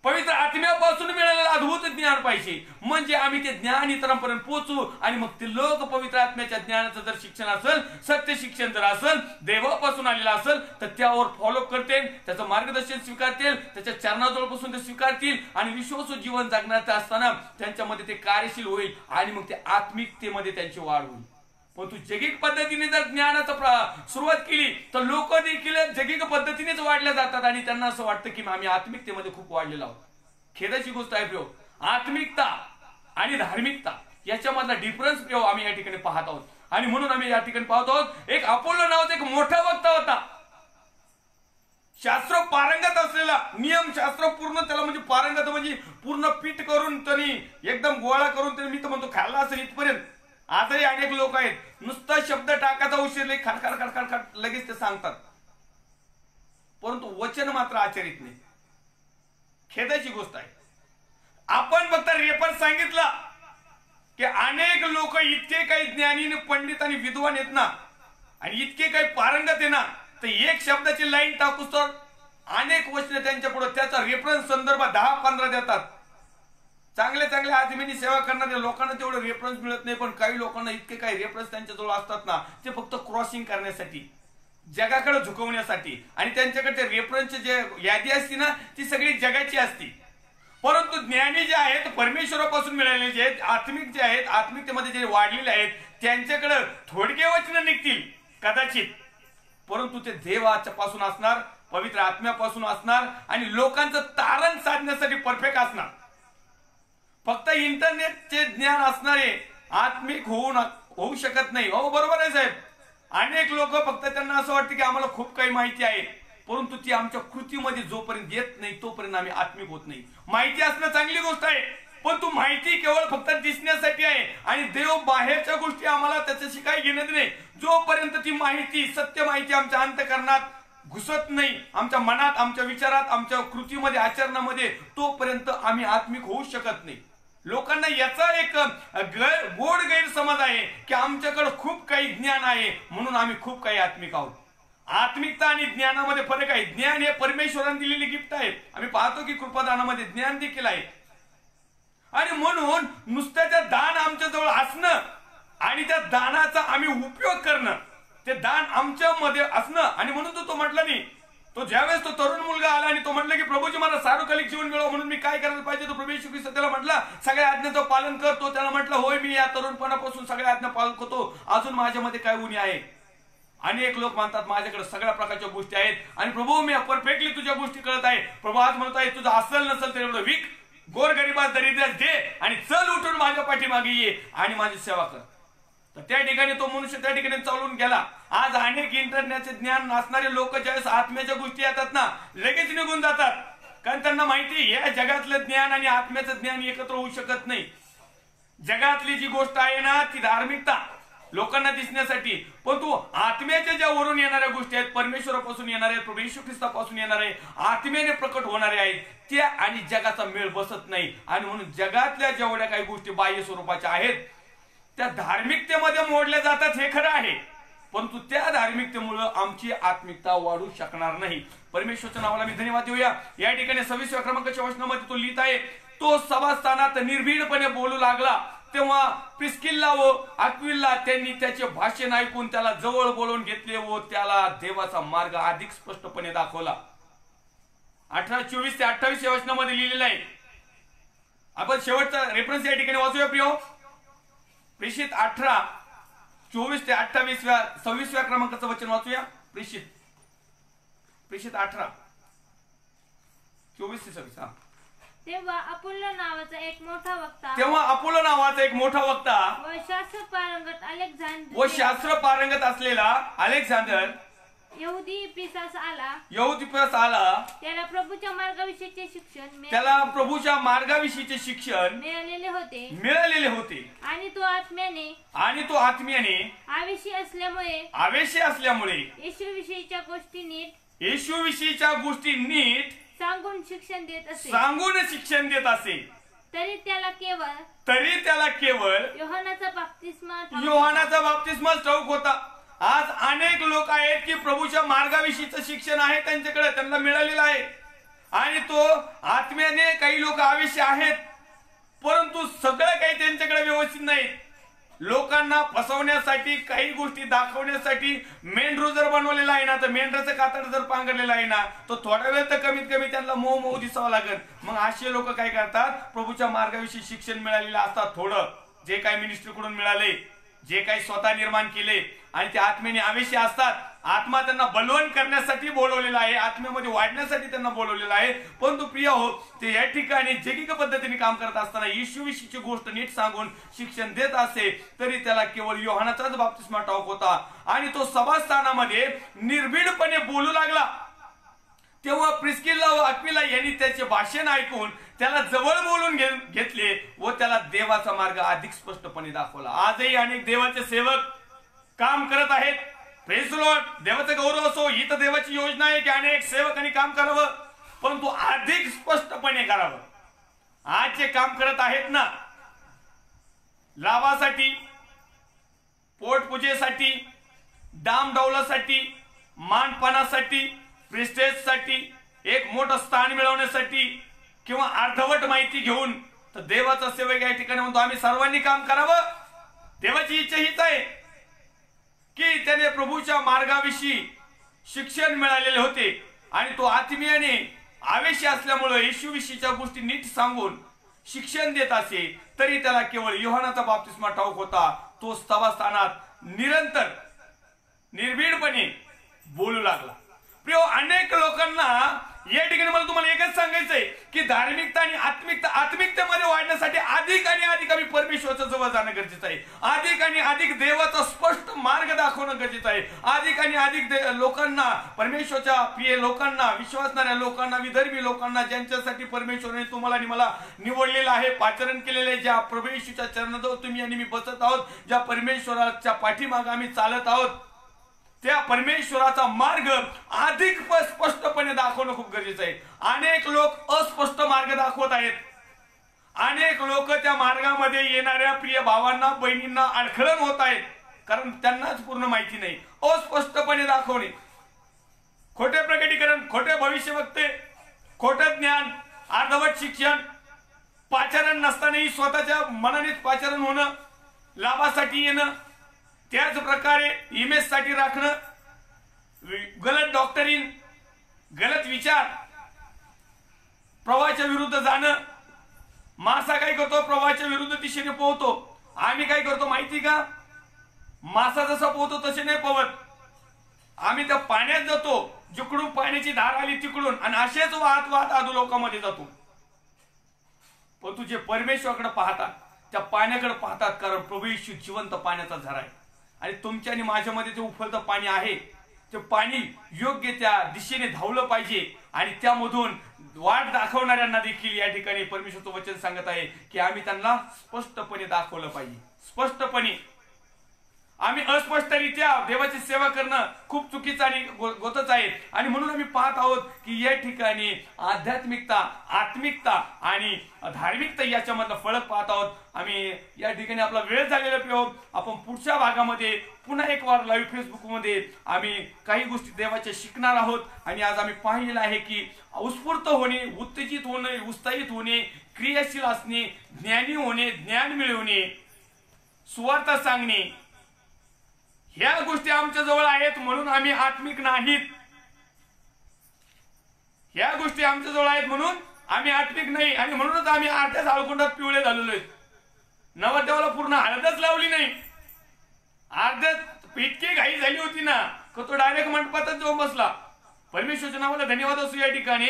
पवित्र आत्म्यापासून मिळालेलं अद्भुत ज्ञान पाहिजे, म्हणजे आम्ही ते ज्ञान इतरांपर्यंत पोहोचू. आणि मग ते लोक पवित्र आत्म्याच्या ज्ञानाचं जर शिक्षण असेल, सत्य शिक्षण जर असेल, देवापासून आलेलं असेल, तर त्यावर फॉलो करतील, त्याचं मार्गदर्शन स्वीकारतील, त्याच्या चरणाजवळपासून ते स्वीकारतील आणि विश्वासू जीवन जगण्याचं असताना त्यांच्यामध्ये ते कार्यशील होईल आणि मग ते आत्मिकतेमध्ये त्यांची वाढ होईल. परंतु जैगिक पद्धतीने जर ज्ञानाचा सुरुवात केली तर लोक देखील जैगिक पद्धतीनेच वाढल्या जातात आणि त्यांना असं वाटतं की आम्ही आत्मिकतेमध्ये खूप वाढलेलो आहोत. खेदाची गोष्ट आहे प्रियो, आत्मिकता आणि धार्मिकता याच्यामधला डिफरन्स आम्ही या ठिकाणी पाहत आहोत. आणि म्हणून आम्ही या ठिकाणी पाहत आहोत एक अपोलो नावाचा एक मोठा वक्ता होता, शास्त्र पारंगत असलेला, नियमशास्त्र पूर्ण त्याला म्हणजे पारंगत म्हणजे पूर्ण पीठ करून त्यांनी एकदम गोळा करून त्यांनी मी तर म्हणतो खाल्ला असेल इथपर्यंत. आजही अनेक लोक आहेत नुसता शब्द टाकायचा उशीर खडखड खडखड खड लगेच ते सांगतात, परंतु वचन मात्र आचरित नाही. खेदाची गोष्ट आहे. आपण फक्त रेफर सांगितला की अनेक लोक इतके काही ज्ञानी पंडित आणि विद्वान आहेत ना आणि इतके काही पारंगत आहे ना, तर एक शब्दाची लाईन टाकूस तर अनेक वचने त्यांच्या पुढे त्याचा रेफरन्स संदर्भ 10-15 देतात. चांगले चांगले आदमींनी सेवा करणाऱ्या लोकांना तेवढे रेफरन्स मिळत नाही, पण काही लोकांना इतके काही रेफरन्स त्यांच्याजवळ असतात ना, ते फक्त क्रॉसिंग करण्यासाठी, जगाकडे झुकवण्यासाठी. आणि त्यांच्याकडे रेफरन्सची जे यादी असती ना ती सगळी जगाची असती. परंतु ज्ञानी जे आहेत परमेश्वरापासून मिळालेले जे आहेत, आत्मिक जे आहेत, आत्मिकतेमध्ये जे वाढलेले आहेत, त्यांच्याकडे थोडके वचन निघतील कदाचित, परंतु ते देवाच्या पासून असणार, पवित्र आत्म्यापासून असणार आणि लोकांचं तारण साधण्यासाठी परफेक्ट असणार. फक्त इंटरनेटचे ज्ञान असणारे आत्मिक होऊ शकत नाही. हो बरोबर आहे साहेब. अनेक लोक फक्त त्यांना असं वाटतं की आम्हाला खूप काही माहिती आहे, परंतु ती आमच्या कृतीमध्ये जोपर्यंत येत नाही तोपर्यंत आम्ही आत्मिक होत नाही. माहिती असणं चांगली गोष्ट आहे, पण तू माहिती केवळ फक्त दिसण्यासाठी आहे आणि देव बाहेरच्या गोष्टी आम्हाला त्याच्याशी काही घेणं नाही. जोपर्यंत ती माहिती, सत्य माहिती आमच्या अंतःकरणात घुसत नाही, आमच्या मनात, आमच्या विचारात, आमच्या कृतीमध्ये, आचरणामध्ये, तोपर्यंत आम्ही आत्मिक होऊ शकत नाही. लोकांना याचा एक गोड गैरसमज आहे की आमच्याकडे खूप काही ज्ञान आहे म्हणून आम्ही खूप काही आत्मिक आहोत. आत्मिकता आणि ज्ञानामध्ये फरक आहे. ज्ञान हे परमेश्वराने दिलेली गिफ्ट आहे. आम्ही पाहतो की कृपादानामध्ये ज्ञान देखील आहे. आणि म्हणून नुसत्याच्या दान आमच्या जवळ असणं आणि त्या दानाचा आम्ही उपयोग करणं, ते दान आमच्या मध्ये असणं. आणि म्हणून तो म्हटला नाही, तो ज्यावेळेस तो तरुण मुलगा आला आणि तो म्हटला की प्रभूजी मला सार्वकालिक जीवन मिळावं म्हणून मी काय करायला पाहिजे, तो प्रभू येशू ख्रिस्त त्याला म्हटला सगळ्या आज्ञाचं पालन करतो. त्याला म्हटलं होय मी या तरुणपणापासून सगळ्या आज्ञा पालन करतो, अजून माझ्यामध्ये काय उणी आहे. अनेक लोक म्हणतात माझ्याकडे सगळ्या प्रकारच्या गोष्टी आहेत आणि प्रभू मी परफेक्टली तुझ्या गोष्टी कळत आहे. प्रभू आज म्हणत आहे तुझं असेल नसेल तर एवढं विक, गोरगरिबास दरिद्रास दे आणि चल उठून माझ्या पाठीमागे ये आणि माझी सेवा कर. तर त्या ठिकाणी तो मनुष्य त्या ठिकाणी चालून गेला. आज अनेक इंटरनेटचे ज्ञान असणारे लोक ज्यावेळेस आत्म्याच्या गोष्टी येतात ना लगेच निघून जातात, कारण त्यांना माहिती या जगातलं ज्ञान आणि आत्म्याचं ज्ञान एकत्र होऊ शकत नाही. जगातली जी गोष्ट आहे ना ती धार्मिकता लोकांना दिसण्यासाठी, पण तू आत्म्याच्या ज्या वरून येणाऱ्या गोष्टी आहेत, परमेश्वरापासून येणाऱ्या, प्रभू येशू ख्रिस्तापासून येणारे, आत्म्याने प्रकट होणारे आहेत, त्या आणि जगाचा मेळ बसत नाही. आणि म्हणून जगातल्या जेवढ्या काही गोष्टी बाह्य स्वरूपाच्या आहेत त्या धार्मिकतेमध्ये मोडल्या जातात हे खरं आहे, परंतु त्या धार्मिकतेमुळे आमची आत्मिकता वाढू शकणार नाही. परमेश्वरच्या नावाला मी धन्यवाद देऊया. या ठिकाणी 26व्या क्रमांकाच्या वचनामध्ये तो लिहित आहे, तो सभास्थानात निर्भीडपणे बोलू लागला तेव्हा प्रिस्किल्ला व अक्विला त्यांनी त्याचे भाषण ऐकून त्याला जवळ बोलवून घेतले व त्याला देवाचा मार्ग अधिक स्पष्टपणे दाखवला. 24 ते 28 वचनामध्ये लिहिलेलं आहे. आपण शेवटचा रेफरन्स या ठिकाणी वाचूया प्रिय. प्रेषित 18 24 ते 26व्या क्रमांकाचं वचन वाचूया. प्रेषित 18 24 ते 26. तेव्हा अपोलो नावाचा एक मोठा वक्ता व शास्त्र पारंगत असलेला अलेक्झांडर यहुदी पिसास आला. त्याला प्रभूच्या मार्गाविषयीचे शिक्षण मिळालेले होते आणि तो आत्म्याने आवेशी असल्यामुळे येशूविषयीच्या गोष्टी नीट सांगून शिक्षण देत असे. तरी त्याला केवळ योहानाचा बाप्तिस्मा ठाऊक होता. आज अनेक लोक आहेत की प्रभूच्या मार्गाविषयीचं शिक्षण आहे त्यांच्याकडे, त्यांना मिळालेलं आहे आणि तो आत्म्याने काही लोक आवेशी आहेत, परंतु सगळं काही त्यांच्याकडे व्यवस्थित नाही. लोकांना फसवण्यासाठी, काही गोष्टी दाखवण्यासाठी मेंढरू जर बनवलेला आहे ना, तर मेंढराचं कातड जर पांघरलेलं आहे ना, तो थोडा वेळ तर कमीत कमी त्यांना मऊ दिसावं लागेल. मग असे लोक काय करतात, प्रभूच्या मार्गाविषयी शिक्षण मिळालेलं असतात थोडं, जे काही मिनिस्ट्रीकडून मिळाले जे काही स्वतः निर्माण केले आणि ते आत्मेने आवेशी असतात. आत्मा त्यांना बलवण करण्यासाठी बोलवलेला आहे, आत्म्यामध्ये वाढण्यासाठी त्यांना बोलवलेला आहे. परंतु प्रिय हो, ते या ठिकाणी जैविक पद्धतीने काम करत असताना येशूविषयीची गोष्ट नीट सांगून शिक्षण देत असे तरी त्याला केवळ योहानाचाच बाप्तिस्मा ठाऊक होता. आणि तो सभास्थानामध्ये निर्भीडपणे बोलू लागला. तेव्हा प्रिस्किल्ला व अक्विला यांनी त्याचे भाषण ऐकून त्याला जवळ बोलून घेतले व त्याला देवाचा मार्ग अधिक स्पष्टपणे दाखवला. आजही अनेक देवाचे सेवक काम करत आहेत. Praise the Lord. देवाचा गौरव असो. ही तर देवाची योजना आहे की अनेक सेवकांनी काम करावं, परंतु अधिक स्पष्टपणे करावं. आज जे काम करत आहेत ना, लाभासाठी, पोटपूजेसाठी, डामडौलासाठी, मानपानासाठी, प्रेस्टेजसाठी, एक मोठं स्थान मिळवण्यासाठी किंवा अर्धवट माहिती घेऊन, तर देवाचा सेवक या ठिकाणी म्हणतो आम्ही सर्वांनी काम करावं. देवाची इच्छा हीच आहे की त्याने प्रभूच्या मार्गाविषयी शिक्षण मिळालेले होते आणि तो आत्मीयाने आवेशी असल्यामुळे येशूविषयीच्या गोष्टी नीट सांगून शिक्षण देत असे तरी त्याला केवळ योहानाचा बाप्तिस्मा ठाऊक होता. तो सभास्थानात निरंतर निर्भीडपणे बोलू लागला. प्रिय, अनेक लोकांना या ठिकाणी मला तुम्हाला एकच सांगायचंय की धार्मिकता आणि आत्मिकतेमध्ये वाढण्यासाठी अधिक आणि अधिक आम्ही परमेश्वराच्या जवळ जाणं गरजेचं आहे. अधिक आणि अधिक देवाचा स्पष्ट मार्ग दाखवणं गरजेचं आहे. अधिक आणि अधिक लोकांना, परमेश्वराच्या प्रिय लोकांना, विश्वासणाऱ्या लोकांना, विधर्मी लोकांना, ज्यांच्यासाठी परमेश्वराने तुम्हाला आणि मला निवडलेलं आहे, पाचारण केलेलं आहे, ज्या प्रभू येशूच्या चरणाजवळ तुम्ही आणि मी बसत आहोत, ज्या परमेश्वराच्या पाठीमागे आम्ही चालत आहोत, त्या परमेश्वराचा मार्ग अधिक स्पष्टपणे दाखवणं खूप गरजेचं आहे. अनेक लोक अस्पष्ट मार्ग दाखवत आहेत. अनेक लोक त्या मार्गामध्ये येणाऱ्या प्रिय भावांना, बहिणींना अडखळण होत आहेत, कारण त्यांनाच पूर्ण माहिती नाही. अस्पष्टपणे दाखवणे, खोटे प्रकटीकरण, खोटे भविष्यवक्ते, खोटं ज्ञान, अर्धवट शिक्षण, पाचारण नसतानाही स्वतःच्या मनानेच पाचारण होणं, लाभासाठी येणं, त्याच प्रकारे इमेज साठी राखणं, गलत डॉक्टरीन, गलत विचार, प्रवाहाच्या विरुद्ध जाणं. मासा काय करतो? प्रवाहाच्या विरुद्ध दिशेने पोहतो. आम्ही काय करतो माहिती का? मासा जसा पोहतो तसे नाही पोहत. आम्ही त्या पाण्यात जातो, जिकडून पाण्याची धार आली तिकडून, आणि असेच वाहत वाहत अधोलोकामध्ये जातो. पण तुझे परमेश्वराकडे पाहतात, त्या पाण्याकडे पाहतात, कारण प्रभू येशू जिवंत पाण्याचा झरा आहे आणि तुमच्या आणि माझ्यामध्ये जे उफळतं पाणी आहे, ते पाणी योग्य त्या दिशेने धावलं पाहिजे. आणि त्यामधून वाट दाखवणाऱ्यांना देखील या ठिकाणी परमेश्वराचं वचन सांगत आहे की आम्ही त्यांना स्पष्टपणे दाखवलं पाहिजे. स्पष्टपणे. आम्ही अस्पष्टरित्या देवाची सेवा करणं खूप चुकीचं आणि गोतच आहे. आणि म्हणून आम्ही पाहत आहोत की या ठिकाणी आध्यात्मिकता, आत्मिकता आणि धार्मिकता याच्यामधलं फरक पाहत आहोत. आम्ही या ठिकाणी आपला वेळ झालेला पिओ, आपण पुढच्या भागामध्ये पुन्हा एक वार लाईव्ह फेसबुकमध्ये आम्ही काही गोष्टी देवाच्या शिकणार आहोत. आणि आज आम्ही पाहिलेलं आहे की उत्स्फूर्त होणे, उत्तेजित होणे, उत्साहित होणे, क्रियाशील असणे, ज्ञानी होणे, ज्ञान मिळवणे, सुवार्थ सांगणे, ह्या गोष्टी आमच्या जवळ आहेत म्हणून आम्ही आत्मिक नाहीत. ह्या गोष्टी आमच्या जवळ आहेत म्हणून आम्ही आत्मिक नाही, आणि म्हणूनच आम्ही अर्ध्या साळकुंडात पिवळे झालेलो आहेत. नवरदेवाला पूर्ण हळदच लावली नाही. अर्ध्यात इतकी घाई झाली होती ना का तो डायरेक्ट मंडपातच जाऊन बसला. परमेश्वराच्या नावाला धन्यवाद असो. या ठिकाणी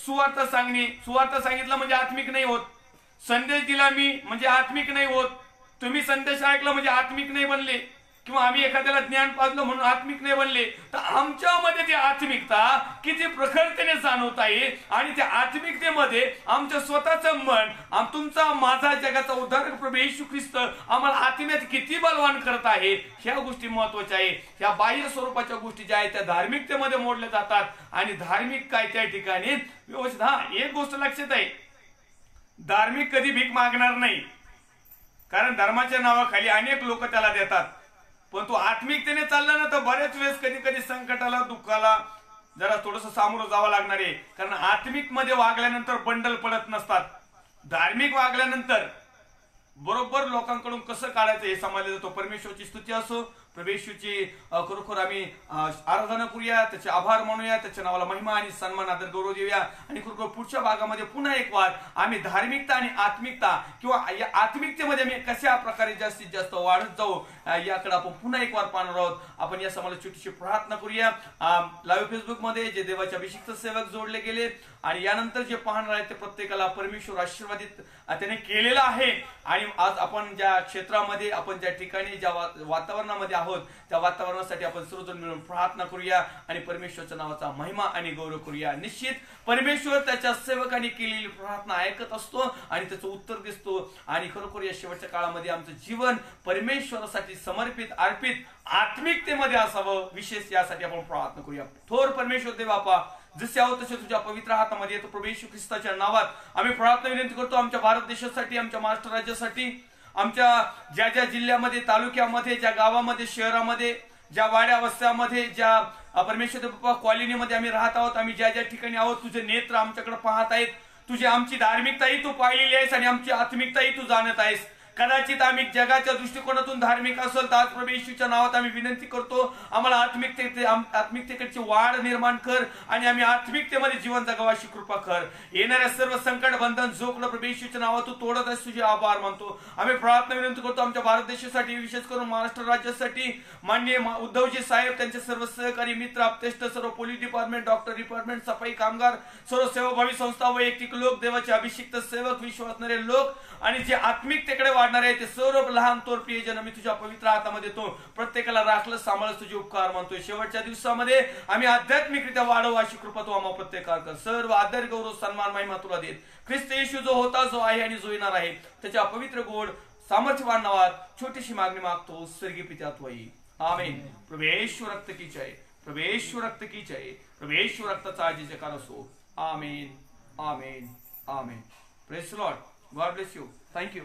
सुवार्थ सांगणे, सुवार्थ सांगितलं म्हणजे आत्मिक नाही होत. संदेश दिला मी म्हणजे आत्मिक नाही होत. तुम्ही संदेश ऐकला म्हणजे आत्मिक नाही बनले, किंवा आम्ही एखाद्याला ज्ञान पाजलं म्हणून आत्मिक नाही बनले. तर आमच्यामध्ये ती आत्मिकता किती प्रखरतेने जाणवत आहे, आणि त्या आत्मिकतेमध्ये आमचं स्वतःचं मन, तुमचा माझा जगाचा उद्धारक प्रभू येशू ख्रिस्त आम्हाला आत्म्यात किती बलवान करत आहे, ह्या गोष्टी महत्वाच्या आहे. ह्या बाह्य स्वरूपाच्या गोष्टी ज्या आहेत त्या धार्मिकतेमध्ये मोडल्या जातात. आणि धार्मिक काय त्या ठिकाणी व्यवस्थित. हा, एक गोष्ट लक्षात आहे, धार्मिक कधी भीक मागणार नाही, कारण धर्माच्या नावाखाली अनेक लोक त्याला देतात. पण तो आत्मिकतेने चालला ना तर बऱ्याच वेळेस कधी कधी संकटाला, दुःखाला जरा थोडस सामोरं जावं लागणार आहे. कारण आत्मिक मध्ये वागल्यानंतर बंडल पडत नसतात. धार्मिक वागल्यानंतर बरोबर लोकांकडून कसं काढायचं हे समजलं जातो. परमेश्वराची स्तुती असो, प्रभू येशूची खरोखर आम्ही आराधना करूया, त्याचे आभार मानूया, त्याच्या नावाला महिमा आणि सन्मान आदर गौरव देऊया. आणि खरोखर पुढच्या भागामध्ये पुन्हा एक वार आम्ही धार्मिकता आणि आत्मिकता किंवा या आत्मिकतेमध्ये आम्ही कशा प्रकारे जास्तीत जास्त वाढत जाऊ याकडे आपण पुन्हा एक वार पाहणार आहोत. आपण या समाला छोटीशी प्रार्थना करूया. लाईव्ह फेसबुक मध्ये जे देवाचे अभिषिक्त सेवक जोडले गेले आणि यानंतर जे पाहणार आहेत ते प्रत्येकाला परमेश्वर आशीर्वादित त्याने केलेलं आहे. आणि आज आपण ज्या क्षेत्रामध्ये, आपण ज्या ठिकाणी, ज्या वातावरणामध्ये आहोत त्या वातावरणासाठी आपण सर्वजण मिळून प्रार्थना करूया आणि परमेश्वरच्या नावाचा महिमा आणि गौरव करूया. निश्चित परमेश्वर त्याच्या सेवकांनी केलेली प्रार्थना ऐकत असतो आणि त्याचं उत्तर दिसतो. आणि खरोखर या शेवटच्या काळामध्ये आमचं जीवन परमेश्वरासाठी समर्पित, अर्पित, आत्मिकतेमध्ये असावं. विशेष यासाठी आपण प्रार्थना करूया. थोर परमेश्वर देवापा, जसे आहोत तसे तुझ्या पवित्र हातामध्ये येतो. प्रभू येशू ख्रिस्ताच्या नावात आम्ही प्रार्थना विनंती करतो आमच्या भारत देशासाठी, आमच्या महाराष्ट्र राज्यासाठी, आमच्या ज्या ज्या जिल्ह्यामध्ये, तालुक्यामध्ये, ज्या गावामध्ये, शहरामध्ये, ज्या वाड्या वस्त्यामध्ये, ज्या परमेश्वर बाप्पा कॉलनीमध्ये आम्ही राहत आहोत, आम्ही ज्या ज्या ठिकाणी आहोत, तुझे नेत्र आमच्याकडे पाहत आहेत. तुझी आमची धार्मिकताही तू पाहिलेली आहेस आणि आमची आत्मिकताही तू जाणत आहेस. कदाचित आम्ही जगाच्या दृष्टिकोनातून धार्मिक असेल तर आज प्रभू येशूच्या नावात आम्ही विनंती करतो आम्हाला आत्मिकतेकडची वाढ निर्माण कर आणि आम्ही आत्मिकतेमध्ये जीवन जगावं अशी कृपा कर. येणाऱ्या सर्व संकट, बंधन, जोखड प्रभू येशूच्या नावात तू तोडत आहेस. तुझे आभार मानतो. आम्ही प्रार्थना विनंती करतो आमच्या भारत देशासाठी, विशेष करून महाराष्ट्र राज्यासाठी. माननीय उद्धवजी साहेब, त्यांचे सर्व सहकारी मित्र, अपतेष्ट, सर्व पोलीस डिपार्टमेंट, डॉक्टर डिपार्टमेंट, सफाई कामगार, सर्व सेवाभावी संस्था, वैयक्तिक लोक, देवाचे अभिषिक्त सेवक, विश्वासणारे लोक आणि जे आत्मिकतेकडे वाढणारे आहेत ते सर्व लहान थोर प्रियजन मी तुझ्या पवित्र हातामध्ये तो प्रत्येकाला राखलं, सांभाळ, तुझे उपकार मानतोय. शेवटच्या दिवसामध्ये आम्ही आध्यात्मिकरित्या वाढवू अशी कृपा तू आम्हाला प्रत्येकाला कर. सर्व आदर, गौरव, सन्मान, महिमा तुला देत ख्रिस्त येशू जो होता, जो आहे आणि जो येणार आहे त्याच्या पवित्र गोड सामर्थ्यवान नावात छोटीशी मागणी मागतो. स्वर्गीय पिता त्वयी आमेन. प्रभू येशू रक्त की जय, प्रभू येशू रक्त की जय, प्रभू येशू रक्ताचा आज जयकार असो. Amen, amen, amen. Praise the Lord. God bless you. Thank you.